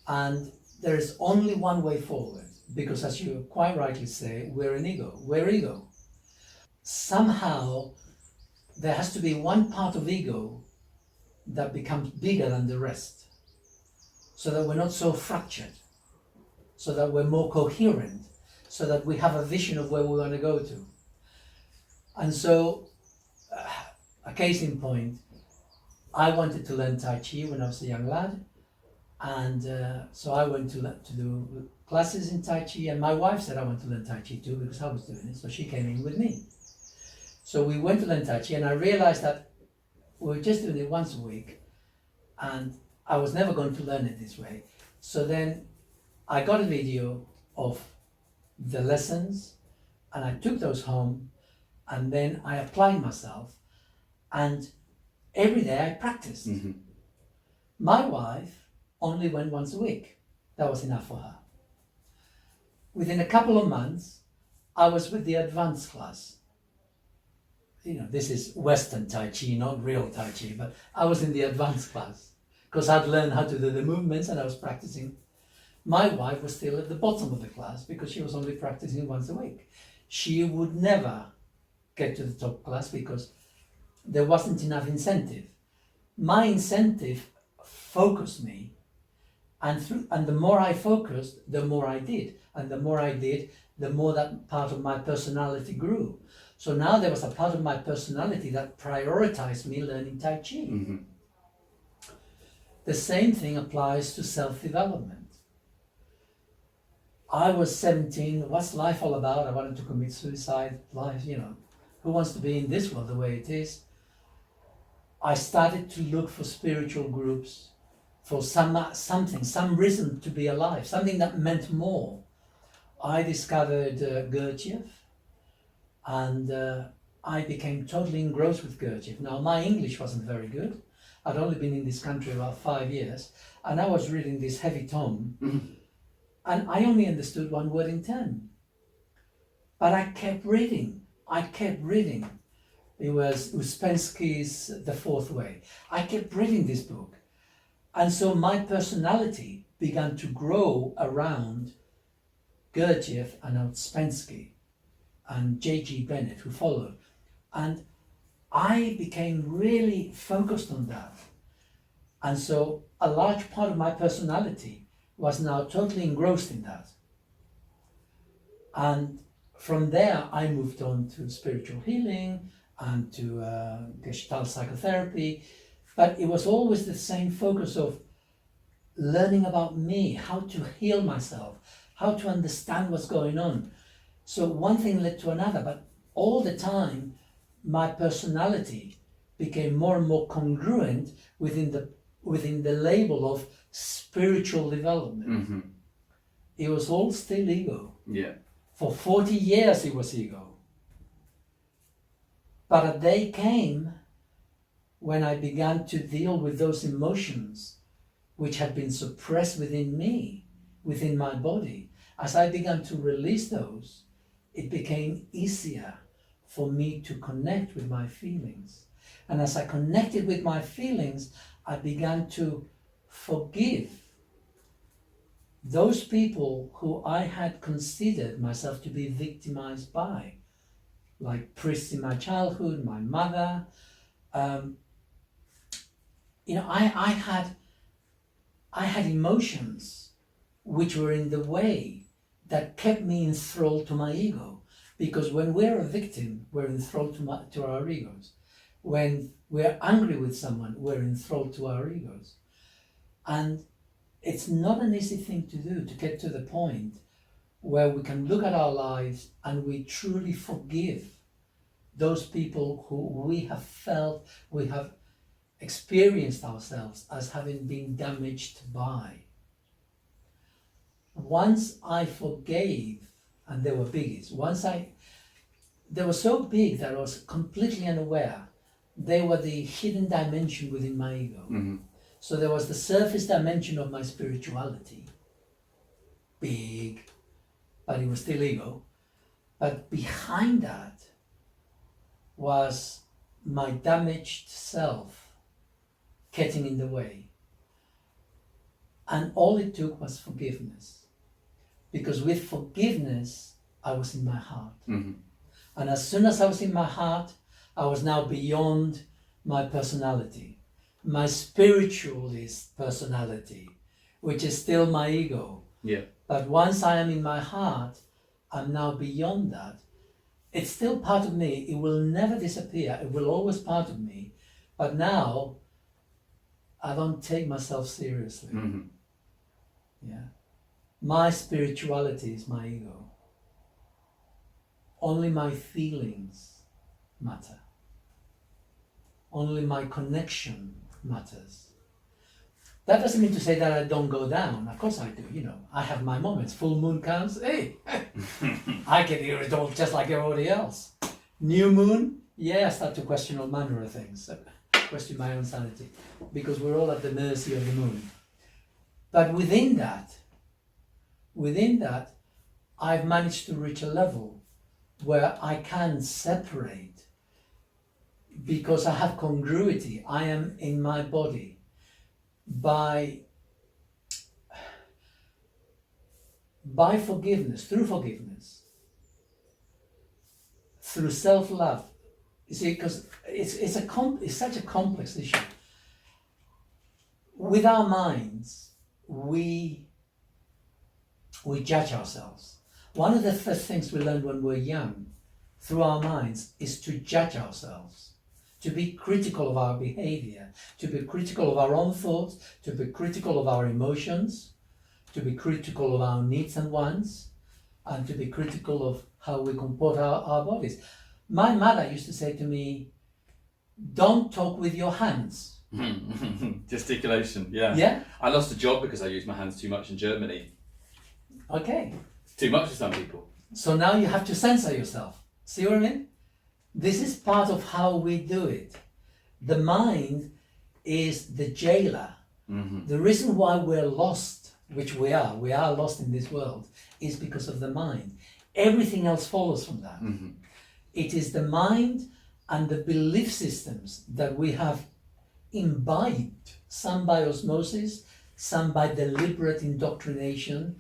And there is only one way forward, because as you quite rightly say, we're an ego. We're ego. Somehow there has to be one part of ego that becomes bigger than the rest, so that we're not so fractured, so that we're more coherent, so that we have a vision of where we want to go to. And so, a case in point, I wanted to learn Tai Chi when I was a young lad, and so I went to classes in Tai Chi, and my wife said I want to learn Tai Chi too because I was doing it, so she came in with me. So we went to learn Tai Chi, and I realized that we were just doing it once a week, and I was never going to learn it this way. So then I got a video of the lessons, and I took those home, and then I applied myself, and every day I practiced. Mm-hmm. My wife only went once a week. That was enough for her. Within a couple of months, I was with the advanced class. You know, this is Western Tai Chi, not real Tai Chi, but I was in the advanced class because I'd learned how to do the movements and I was practicing. My wife was still at the bottom of the class because she was only practicing once a week. She would never get to the top class because there wasn't enough incentive. My incentive focused me, and the more I focused, the more I did, and the more I did, the more that part of my personality grew. So now there was a part of my personality that prioritized me learning Tai Chi. Mm-hmm. The same thing applies to self-development. I was 17, what's life all about? I wanted to commit suicide. Life, you know, who wants to be in this world the way it is? I started to look for spiritual groups, for some reason to be alive, something that meant more. I discovered Gurdjieff, and I became totally engrossed with Gurdjieff. Now, my English wasn't very good. I'd only been in this country about 5 years, and I was reading this heavy tome, and I only understood one word in 10. But I kept reading. It was Ouspensky's The Fourth Way. I kept reading this book. And so my personality began to grow around Gurdjieff and Ouspensky and J.G. Bennett, who followed. And I became really focused on that. And so a large part of my personality was now totally engrossed in that. And from there, I moved on to spiritual healing and to Gestalt psychotherapy. But it was always the same focus of learning about me, how to heal myself, how to understand what's going on. So one thing led to another, but all the time, my personality became more and more congruent within the label of spiritual development. Mm-hmm. It was all still ego. Yeah. For 40 years it was ego. But a day came when I began to deal with those emotions which had been suppressed within me, within my body. As I began to release those, it became easier for me to connect with my feelings. And as I connected with my feelings, I began to forgive those people who I had considered myself to be victimized by, like priests in my childhood, my mother. I had emotions which were in the way that kept me enthralled to my ego. Because when we're a victim, we're enthralled to our egos. When we're angry with someone, we're enthralled to our egos. And it's not an easy thing to do, to get to the point where we can look at our lives and we truly forgive those people who we have felt, we have experienced ourselves as having been damaged by. Once I forgave, and they were biggies, they were so big that I was completely unaware. They were the hidden dimension within my ego. Mm-hmm. So there was the surface dimension of my spirituality, big, but it was still ego. But behind that was my damaged self getting in the way. And all it took was forgiveness. Because with forgiveness, I was in my heart. Mm-hmm. And as soon as I was in my heart, I was now beyond my personality, my spiritualist personality, which is still my ego. Yeah. But once I am in my heart, I'm now beyond that. It's still part of me. It will never disappear. It will always part of me. But now, I don't take myself seriously. Mm-hmm. Yeah. My spirituality is my ego. Only my feelings matter. Only my connection matters. That doesn't mean to say that I don't go down. Of course I do, I have my moments. Full moon comes, hey, I get irritable just like everybody else. New moon, I start to question all manner of things. Question my own sanity. Because we're all at the mercy of the moon. But within that, I've managed to reach a level where I can separate because I have congruity. I am in my body by forgiveness, through self-love. You see, because it's such a complex issue. With our minds, we judge ourselves. One of the first things we learn when we're young, through our minds, is to judge ourselves, to be critical of our behavior, to be critical of our own thoughts, to be critical of our emotions, to be critical of our needs and wants, and to be critical of how we comport our bodies. My mother used to say to me, don't talk with your hands. Gesticulation, yeah. Yeah? I lost a job because I used my hands too much in Germany. Okay. Too much for some people. So now you have to censor yourself. See what I mean? This is part of how we do it. The mind is the jailer. Mm-hmm. The reason why we're lost, which we are lost in this world, is because of the mind. Everything else follows from that. Mm-hmm. It is the mind and the belief systems that we have imbibed, some by osmosis, some by deliberate indoctrination,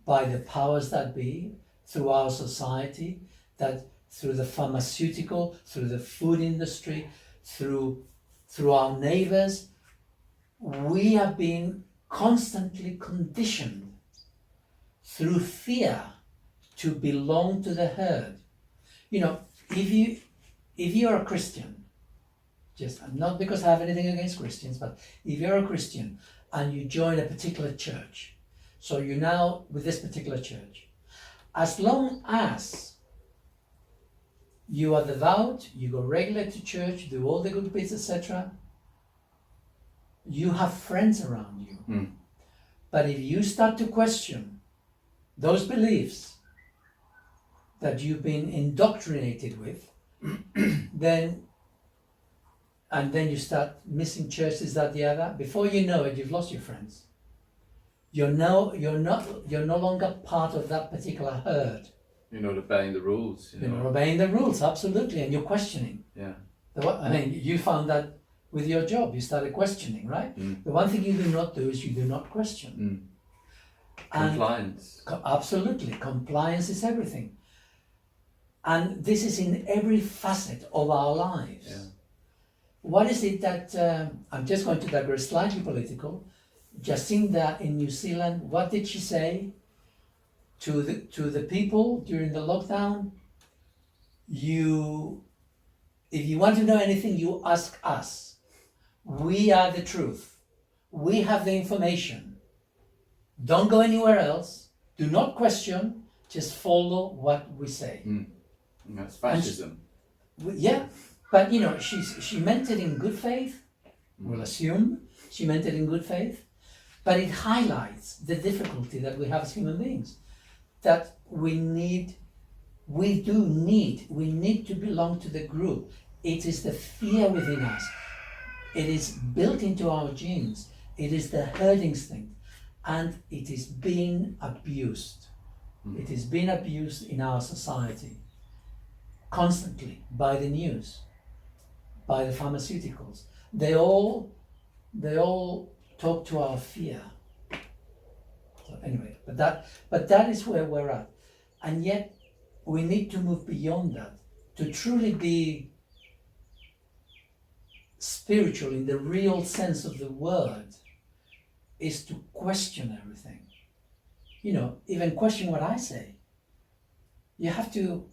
by the powers that be, through our society, that through the pharmaceutical, through the food industry, through our neighbors, we are being constantly conditioned through fear to belong to the herd. If you're a Christian, just not because I have anything against Christians, but if you're a Christian and you join a particular church, so you're now with this particular church, as long as you are devout, you go regularly to church, do all the good bits, etc., you have friends around you. Mm. But if you start to question those beliefs that you've been indoctrinated with, then you start missing churches, that, the other. Before you know it, you've lost your friends. You're no longer part of that particular herd. You're not obeying the rules. You're not obeying the rules, absolutely, and you're questioning. Yeah. You found that with your job, you started questioning, right? Mm. The one thing you do not do is you do not question. Compliance. Absolutely, compliance is everything. And this is in every facet of our lives. Yeah. What is it that, I'm just going to digress slightly political, Jacinda in New Zealand, what did she say to the people during the lockdown? If you want to know anything, you ask us. We are the truth. We have the information. Don't go anywhere else. Do not question. Just follow what we say. Mm. That's fascism. But she meant it in good faith. We'll assume she meant it in good faith. But it highlights the difficulty that we have as human beings. That we need to belong to the group. It is the fear within us. It is built into our genes. It is the herd instinct. And it is being abused. It is being abused in our society constantly by the news, by the pharmaceuticals. They all talk to our fear. So anyway, but that is where we're at. And yet we need to move beyond that to truly be spiritual in the real sense of the word, is to question everything. Even question what I say. You have to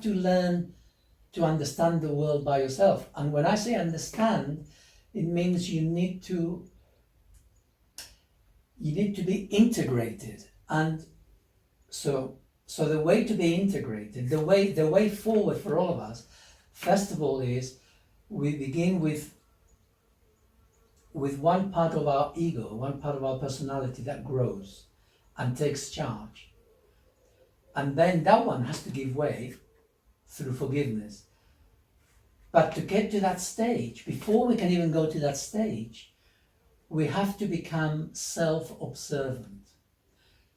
learn to understand the world by yourself. And when I say understand, it means you need you need to be integrated. And so the way to be integrated, the way forward for all of us, first of all, is we begin with one part of our ego, one part of our personality that grows and takes charge. And then that one has to give way through forgiveness. But to get to that stage, before we can even go to that stage, we have to become self-observant.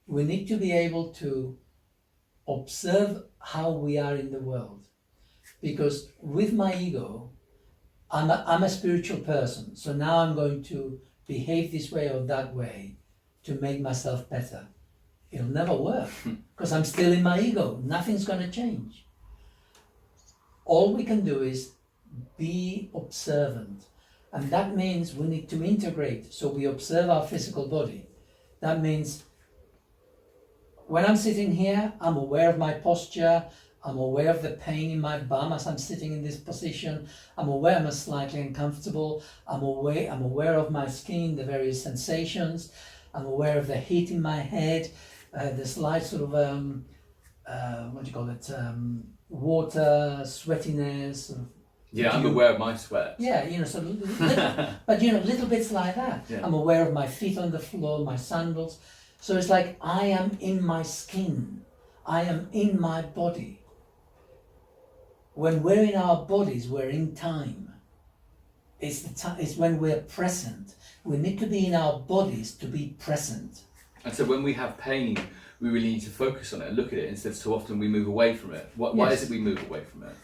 We need to be able to observe how we are in the world. Because with my ego, I'm a spiritual person, so now I'm going to behave this way or that way to make myself better. It'll never work, because I'm still in my ego. Nothing's going to change. All we can do is be observant. And that means we need to integrate. So we observe our physical body. That means when I'm sitting here, I'm aware of my posture. I'm aware of the pain in my bum as I'm sitting in this position. I'm aware I'm slightly uncomfortable. I'm aware of my skin, the various sensations. I'm aware of the heat in my head, the slight sort of, what do you call it, water, sweatiness. Sort of, yeah, I'm aware of my sweat. Yeah, sort of little, but little bits like that. Yeah. I'm aware of my feet on the floor, my sandals. So it's like I am in my skin. I am in my body. When we're in our bodies, we're in time. It's when we're present. We need to be in our bodies to be present. And so when we have pain, we really need to focus on it and look at it instead so often we move away from it. Why is it we move away from it?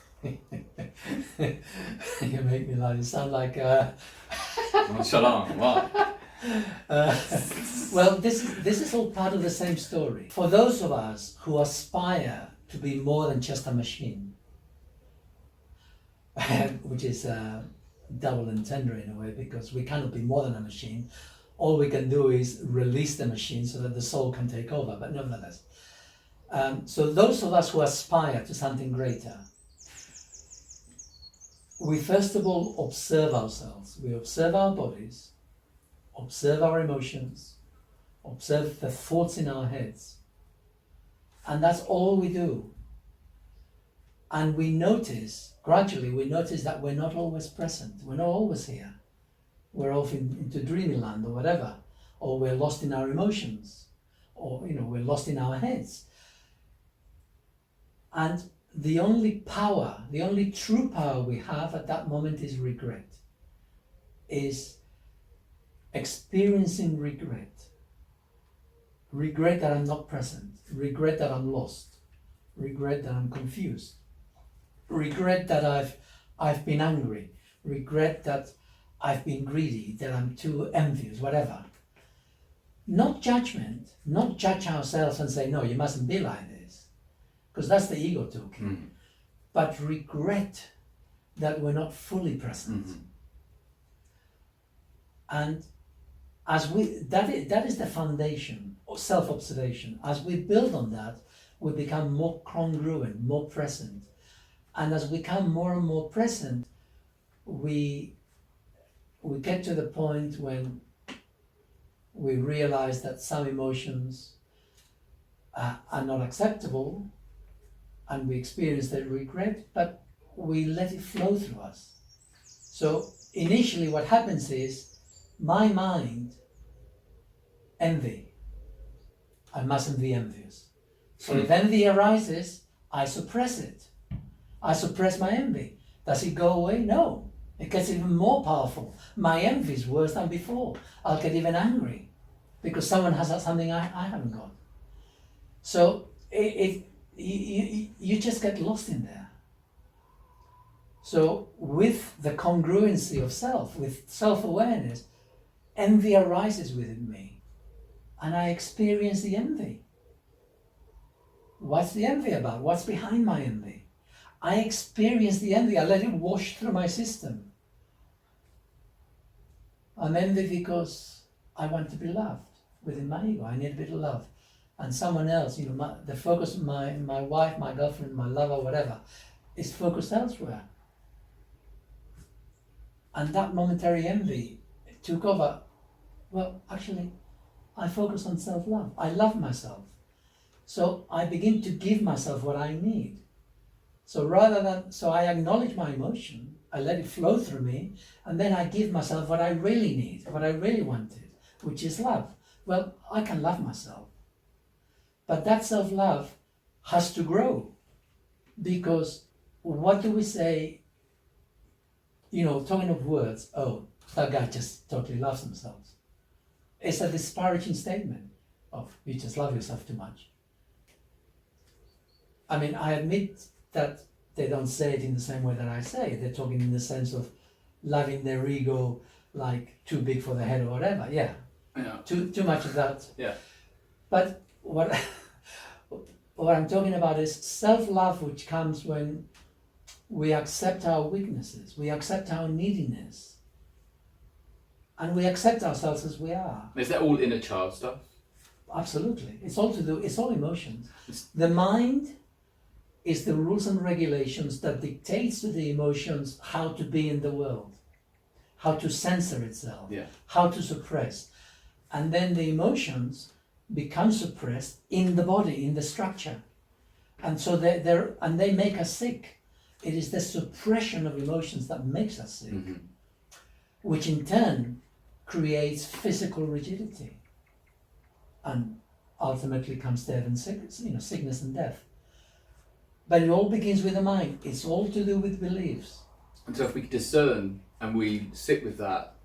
You make me laugh. You sound like Shalom, why? Well, this is all part of the same story. For those of us who aspire to be more than just a machine, which is double entendre in a way, because we cannot be more than a machine. All we can do is release the machine so that the soul can take over, but nevertheless. So those of us who aspire to something greater, we first of all observe ourselves. We observe our bodies, observe our emotions, observe the thoughts in our heads. And that's all we do. And we notice, gradually we notice that we're not always present. We're not always here. We're off into dreamland or whatever. Or we're lost in our emotions. Or, we're lost in our heads. And the only power, the only true power we have at that moment is regret. Is experiencing regret. Regret that I'm not present. Regret that I'm lost. Regret that I'm confused. Regret that I've been angry. Regret that I've been greedy, that I'm too envious, whatever. Not judgment, not judge ourselves and say, no, you mustn't be like this. Because that's the ego talking. Mm. But regret that we're not fully present. Mm-hmm. And as that is the foundation of self-observation. As we build on that, we become more congruent, more present. And as we become more and more present, we get to the point when we realize that some emotions are not acceptable, and we experience that regret, but we let it flow through us. So initially what happens is, my mind, envy. I mustn't be envious. So if envy arises, I suppress it. I suppress my envy. Does it go away? No. It gets even more powerful. My envy is worse than before. I'll get even angry because someone has something I haven't got. So you just get lost in there. So with the congruency of self, with self-awareness, envy arises within me and I experience the envy. What's the envy about? What's behind my envy? I experience the envy. I let it wash through my system. I'm envy because I want to be loved within my ego. I need a bit of love. And someone else, the focus of my wife, my girlfriend, my lover, whatever, is focused elsewhere. And that momentary envy took over. Well, actually, I focus on self-love. I love myself. So I begin to give myself what I need. So I acknowledge my emotion, I let it flow through me, and then I give myself what I really need, what I really wanted, which is love. Well, I can love myself. But that self-love has to grow, because what do we say, talking of words, oh, that guy just totally loves themselves. It's a disparaging statement of, you just love yourself too much. I mean, I admit that they don't say it in the same way that I say it. They're talking in the sense of loving their ego like too big for the head or whatever. Yeah. Too much of that. Yeah. But what I'm talking about is self-love, which comes when we accept our weaknesses, we accept our neediness, and we accept ourselves as we are. Is that all inner child stuff? Absolutely. It's all emotions. The mind is the rules and regulations that dictates to the emotions how to be in the world, how to censor itself, how to suppress. And then the emotions become suppressed in the body, in the structure. And so they make us sick. It is the suppression of emotions that makes us sick, which in turn creates physical rigidity, and ultimately comes death and sickness and death. But it all begins with the mind. It's all to do with beliefs. And so if we discern and we sit with that,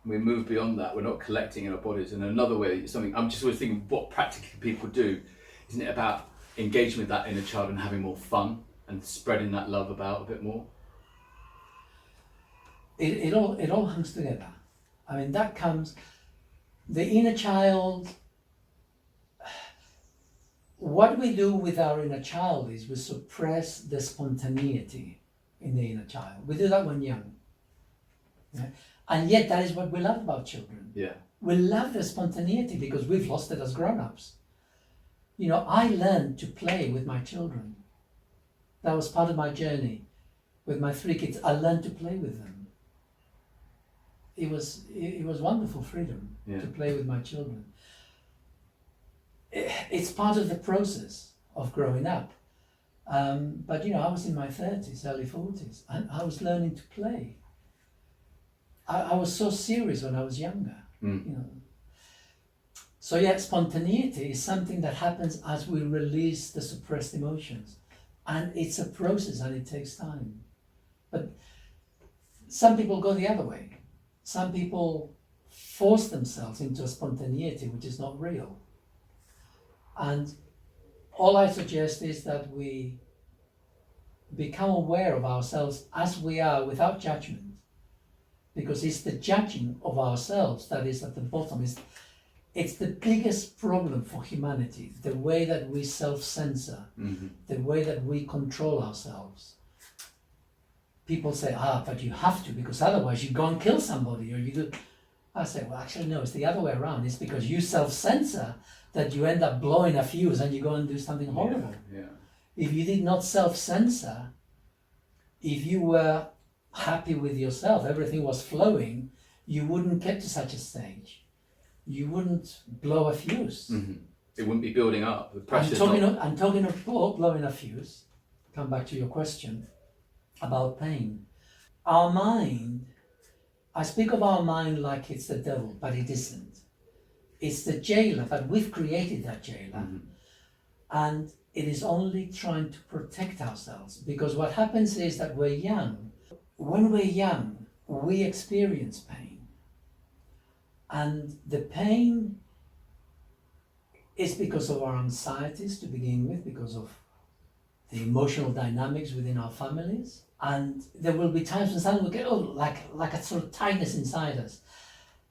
and we move beyond that, we're not collecting in our bodies. And another way, something I'm just always thinking, what practically people do, isn't it about engaging with that inner child and having more fun and spreading that love about a bit more? It all hangs together. I mean, that comes, the inner child. What we do with our inner child is we suppress the spontaneity in the inner child. We do that when young. Yeah? And yet that is what we love about children. Yeah. We love the spontaneity because we've lost it as grown-ups. I learned to play with my children. That was part of my journey. With my 3 kids, I learned to play with them. It was wonderful freedom to play with my children. It's part of the process of growing up. But I was in my 30s, early 40s, and I was learning to play. I was so serious when I was younger. So spontaneity is something that happens as we release the suppressed emotions. And it's a process and it takes time. But some people go the other way. Some people force themselves into a spontaneity which is not real. And all I suggest is that we become aware of ourselves as we are without judgment, because it's the judging of ourselves that is at the bottom. It's the biggest problem for humanity, the way that we self-censor, the way that we control ourselves. People say, but you have to, because otherwise you go and kill somebody, or you do. I say, well, actually, no, it's the other way around. It's because you self-censor that you end up blowing a fuse and you go and do something horrible. Yeah. If you did not self-censor, if you were happy with yourself, everything was flowing, you wouldn't get to such a stage. You wouldn't blow a fuse. It wouldn't be building up. The pressure's I'm talking of blowing a fuse. Come back to your question about pain. Our mind, I speak of our mind like it's the devil, but it isn't. It's the jailer, but we've created that jailer. And it is only trying to protect ourselves, because what happens is that we're young. When we're young, we experience pain. And the pain is because of our anxieties to begin with, because of the emotional dynamics within our families. And there will be times when suddenly we'll get like a sort of tightness inside us.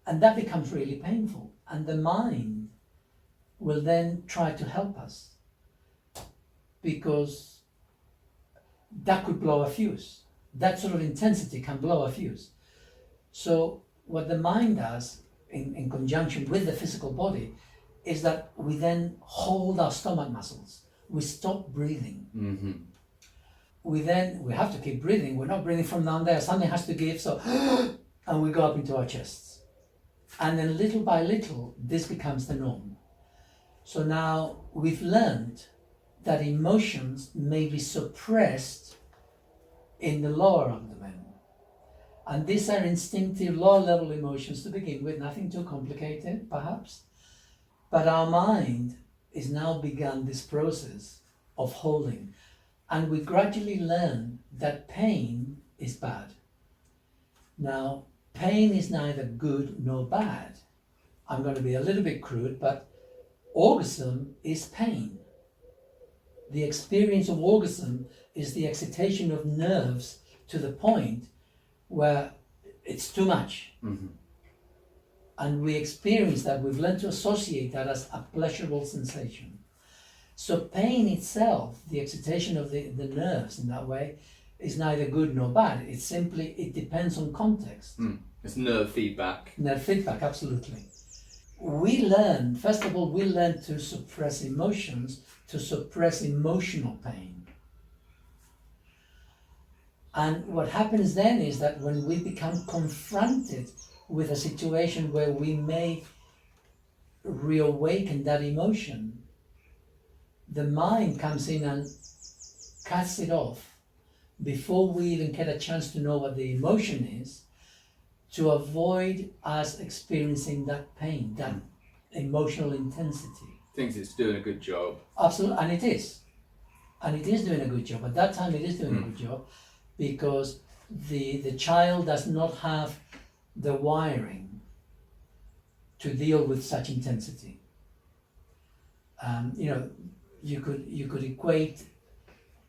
And that becomes really painful. And the mind will then try to help us, because that could blow a fuse. That sort of intensity can blow a fuse. So what the mind does, in conjunction with the physical body, is that we then hold our stomach muscles. We stop breathing. We have to keep breathing. We're not breathing from down there. Something has to give, so and we go up into our chests. And then little by little, this becomes the norm. So now we've learned that emotions may be suppressed in the lower abdomen. And these are instinctive, low-level emotions to begin with, nothing too complicated, perhaps. But our mind is now begun this process of holding. And we gradually learn that pain is bad. Now, pain is neither good nor bad. I'm going to be a little bit crude, but orgasm is pain. The experience of orgasm is the excitation of nerves to the point where it's too much. Mm-hmm. And we experience that, we've learned to associate that as a pleasurable sensation. So pain itself, the excitation of the nerves in that way, is neither good nor bad. It's simply, it depends on context. It's nerve feedback. Nerve feedback, absolutely. We learn, first of all, we learn to suppress emotions, to suppress emotional pain. And what happens then is that when we become confronted with a situation where we may reawaken that emotion, the mind comes in and cuts it off before we even get a chance to know what the emotion is, to avoid us experiencing that pain, that emotional intensity. Thinks it's doing a good job. Absolutely, and it is. And it is doing a good job. At that time it is doing a good job, because the child does not have the wiring to deal with such intensity. You could equate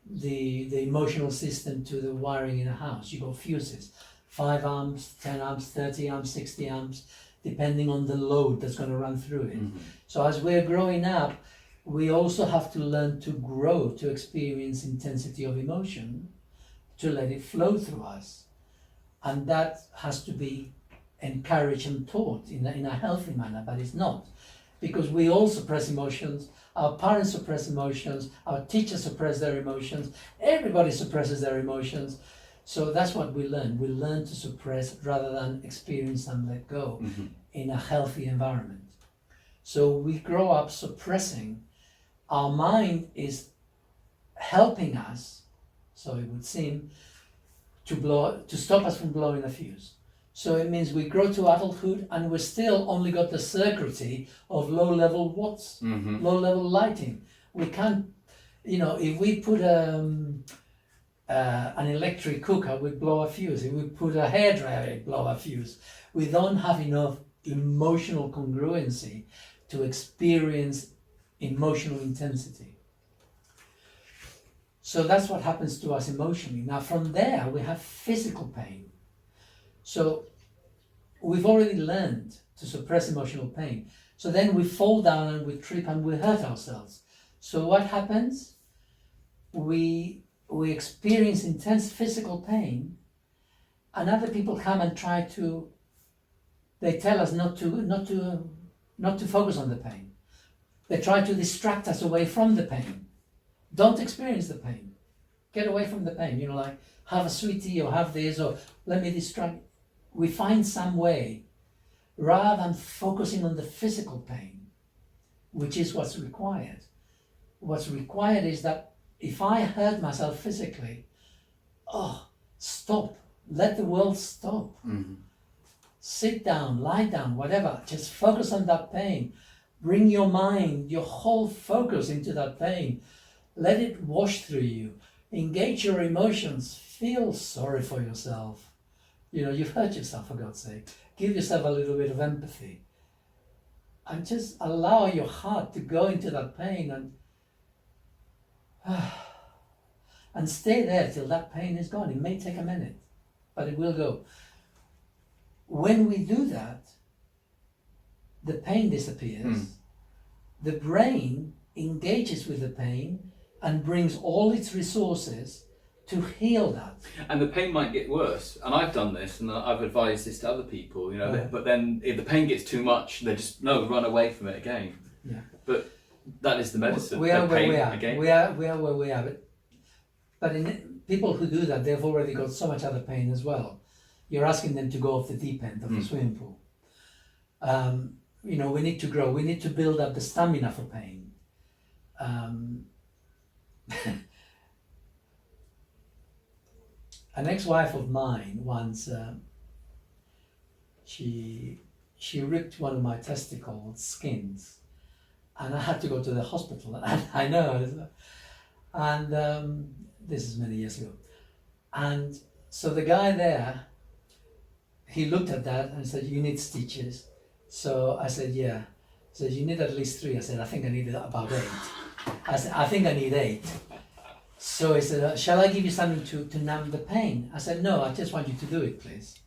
the emotional system to the wiring in a house. You got fuses, 5 amps, 10 amps, 30 amps, 60 amps, depending on the load that's going to run through it. Mm-hmm. So as we're growing up, we also have to learn to grow, to experience intensity of emotion, to let it flow through us. And that has to be encouraged and taught in a healthy manner, but it's not. Because we all suppress emotions, our parents suppress emotions, our teachers suppress their emotions, everybody suppresses their emotions. So that's what we learn. We learn to suppress rather than experience and let go in a healthy environment. So we grow up suppressing. Our mind is helping us, so it would seem, to stop us from blowing a fuse. So it means we grow to adulthood and we still only got the circuitry of low-level watts, low-level lighting. We can't, if we put an electric cooker, we'd blow a fuse. If we put a hairdryer, it'd blow a fuse. We don't have enough emotional congruency to experience emotional intensity. So that's what happens to us emotionally. Now from there, we have physical pain. So we've already learned to suppress emotional pain. So then we fall down and we trip and we hurt ourselves. So what happens? We experience intense physical pain, and other people come and they tell us not to focus on the pain. They try to distract us away from the pain. Don't experience the pain. Get away from the pain. Like have a sweet tea or have this, or let me distract. We find some way, rather than focusing on the physical pain, which is what's required. What's required is that if I hurt myself physically, stop. Let the world stop. Sit down, lie down, whatever. Just focus on that pain. Bring your mind, your whole focus into that pain. Let it wash through you. Engage your emotions. Feel sorry for yourself. You've hurt yourself, for God's sake. Give yourself a little bit of empathy. And just allow your heart to go into that pain and stay there till that pain is gone. It may take a minute, but it will go. When we do that, the pain disappears. The brain engages with the pain and brings all its resources to heal that. And the pain might get worse. And I've done this, and I've advised this to other people, but then if the pain gets too much, they just, run away from it again. Yeah. But that is the medicine. We are where we are. Again. We are where we are. But in people who do that, they've already got so much other pain as well. You're asking them to go off the deep end of the swimming pool. You know, we need to grow. We need to build up the stamina for pain. An ex-wife of mine once, she ripped one of my testicle skins, and I had to go to the hospital. And I know, and this is many years ago. And so the guy there, he looked at that and said, "You need stitches." So I said, "Yeah." He said, "You need at least 3." I said, "I think I need about 8." I said, "I think I need 8." So he said, "Shall I give you something to numb the pain?" I said, "No, I just want you to do it, please."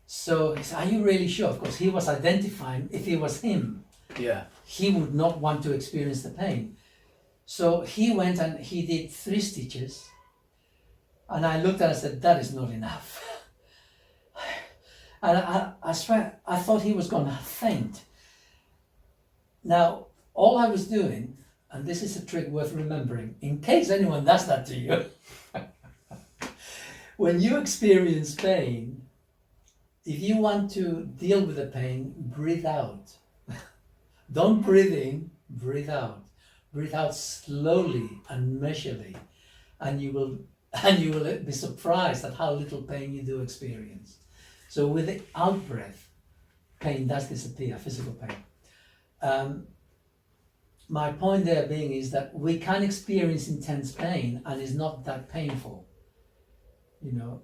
So he said, "Are you really sure?" Of course, he was identifying if it was him, Yeah. he would not want to experience the pain. So he went and he did 3 stitches. And I looked at it and said, "That is not enough." And I swear, I thought he was going to faint. Now, all I was doing, and this is a trick worth remembering, in case anyone does that to you, when you experience pain, if you want to deal with the pain, breathe out. Don't breathe in, breathe out. Breathe out slowly and measurably, and you will be surprised at how little pain you do experience. So with the out breath, pain does disappear, physical pain. My point there being is that we can experience intense pain and it's not that painful. You know,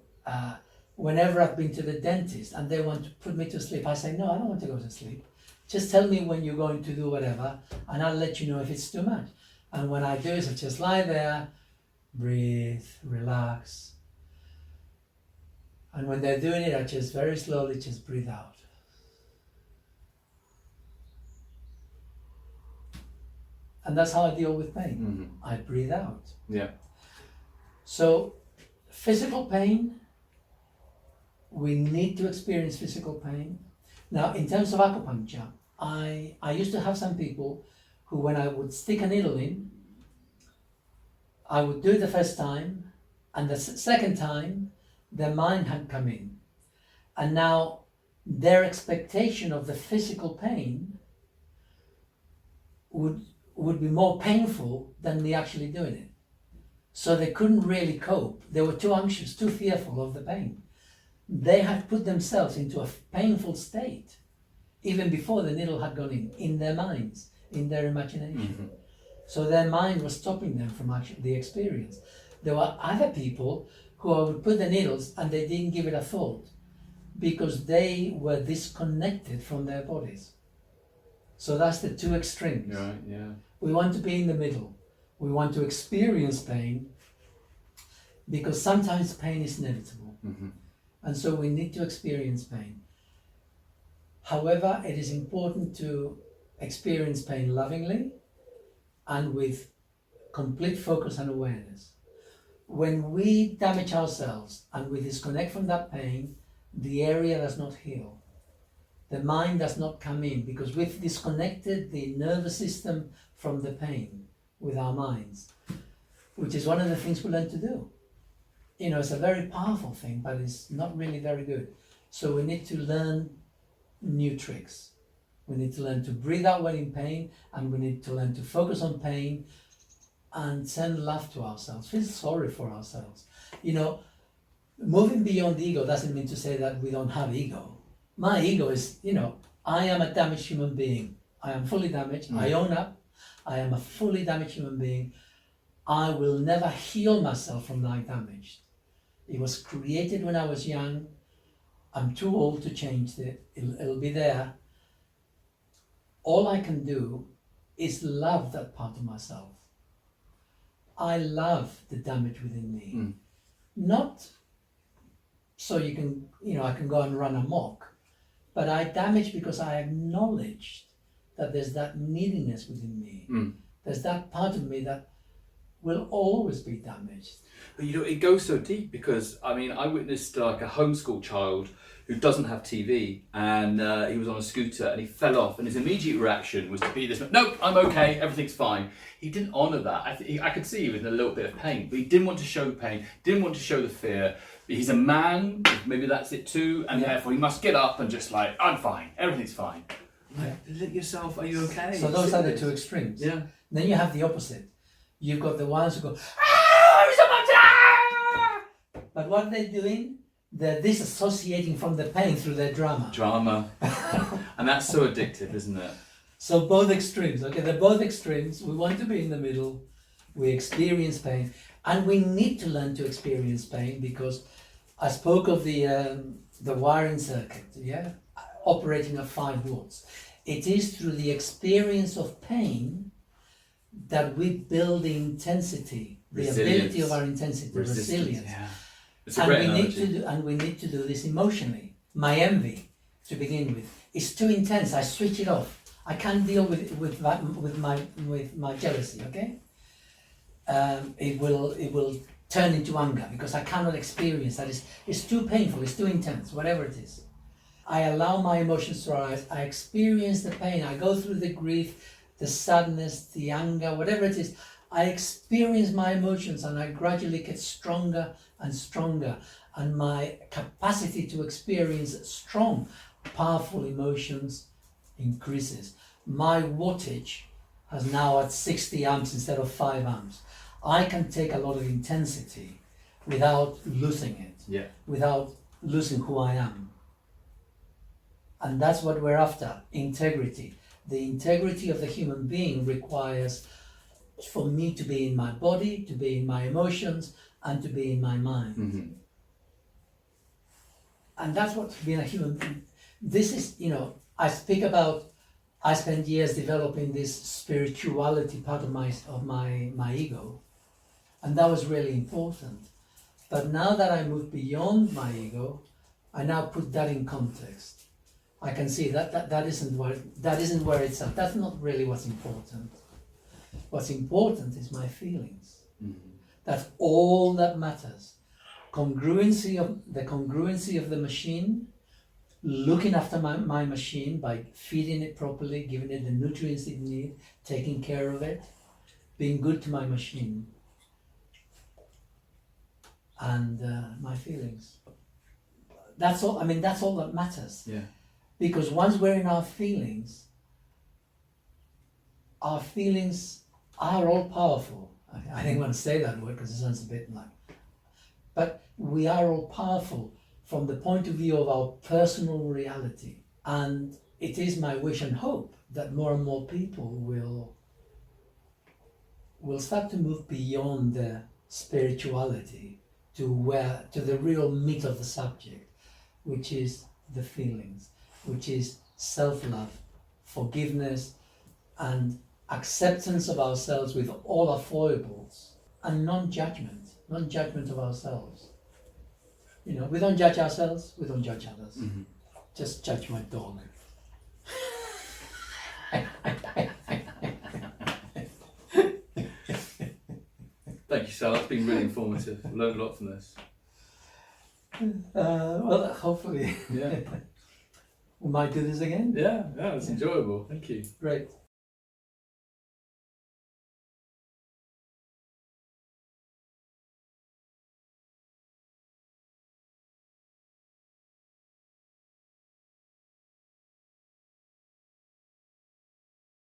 whenever I've been to the dentist and they want to put me to sleep, I say, "No, I don't want to go to sleep. Just tell me when you're going to do whatever and I'll let you know if it's too much." And when I do is I just lie there, breathe, relax. And when they're doing it, I just very slowly just breathe out. And that's how I deal with pain. Mm-hmm. I breathe out. Yeah. So physical pain, we need to experience physical pain. Now, in terms of acupuncture, I used to have some people who, when I would stick a needle in, I would do it the first time, and the second time, their mind had come in. And now their expectation of the physical pain would be more painful than me actually doing it. So they couldn't really cope. They were too anxious, too fearful of the pain. They had put themselves into a painful state, even before the needle had gone in their minds, in their imagination. Mm-hmm. So their mind was stopping them from actually the experience. There were other people who I would put the needles and they didn't give it a thought because they were disconnected from their bodies. So that's the 2 extremes. Right, yeah. We want to be in the middle. We want to experience pain because sometimes pain is inevitable. Mm-hmm. And so we need to experience pain. However, it is important to experience pain lovingly and with complete focus and awareness. When we damage ourselves and we disconnect from that pain, the area does not heal. The mind does not come in because we've disconnected the nervous system from the pain with our minds, which is one of the things we learn to do. You know, it's a very powerful thing, but it's not really very good. So we need to learn new tricks. We need to learn to breathe out when in pain, and we need to learn to focus on pain and send love to ourselves, feel sorry for ourselves. You know, moving beyond the ego doesn't mean to say that we don't have ego. My ego is, you know, I am a damaged human being. I am fully damaged. I own up. I am a fully damaged human being. I will never heal myself from my damage. It was created when I was young. I'm too old to change it. It'll be there. All I can do is love that part of myself. I love the damage within me. Not so you can, you know, I can go and run amok, but I damage because I acknowledged that there's that neediness within me. There's that part of me that will always be damaged. But you know, it goes so deep because, I mean, I witnessed like a homeschool child who doesn't have TV, and he was on a scooter and he fell off, and his immediate reaction was to be this, "Nope, I'm okay, everything's fine." He didn't honour that. I could see he was in a little bit of pain, but he didn't want to show pain, didn't want to show the fear. he's a man, maybe that's it too, and Yeah. therefore he must get up and just like, I'm fine, everything's fine. Yeah. Let yourself, are you okay? So those are the two extremes. Yeah. Then you have the opposite. You've got the ones who go, "Ah!" But what they're doing, they're disassociating from the pain through their drama. And that's so addictive, isn't it? So both extremes, okay, they're both extremes. We want to be in the middle. We experience pain, and we need to learn to experience pain, because I spoke of the wiring circuit, yeah, operating at 5 watts. It is through the experience of pain that we build the intensity, the ability of our intensity, resilience. Yeah. It's a great analogy. And we need to do this emotionally. My envy, to begin with, is too intense. I switch it off. I can't deal with my jealousy. Okay, it will turn into anger because I cannot experience that. It's too painful. It's too intense. Whatever it is, I allow my emotions to arise. I experience the pain. I go through the grief, the sadness, the anger, whatever it is. I experience my emotions, and I gradually get stronger and stronger, and my capacity to experience strong, powerful emotions increases. My wattage has now at 60 amps instead of 5 amps. I can take a lot of intensity without losing it, without losing who I am. And that's what we're after, integrity. The integrity of the human being requires for me to be in my body, to be in my emotions, and to be in my mind. Mm-hmm. And that's what being a human being. This is, I spent years developing this spirituality part of my ego, and that was really important. But now that I moved beyond my ego, I now put that in context. I can see that isn't where it's at. That's not really what's important. What's important is my feelings. Mm-hmm. That's all that matters. Congruency of the machine, looking after my machine by feeding it properly, giving it the nutrients it needs, taking care of it, being good to my machine, and my feelings. That's all. I mean, that's all that matters. Yeah. Because once we're in our feelings are all powerful. I didn't want to say that word because it sounds a bit like, but we are all powerful from the point of view of our personal reality. And it is my wish and hope that more and more people will start to move beyond the spirituality to the real meat of the subject, which is the feelings, which is self-love, forgiveness, and acceptance of ourselves with all our foibles, and non-judgment of ourselves. We don't judge ourselves, we don't judge others. Mm-hmm. Just judge my dog. Thank you, Sal. That's been really informative. I've learned a lot from this. Well, hopefully. Yeah. We might do this again. Yeah, it's enjoyable. Thank you. Great.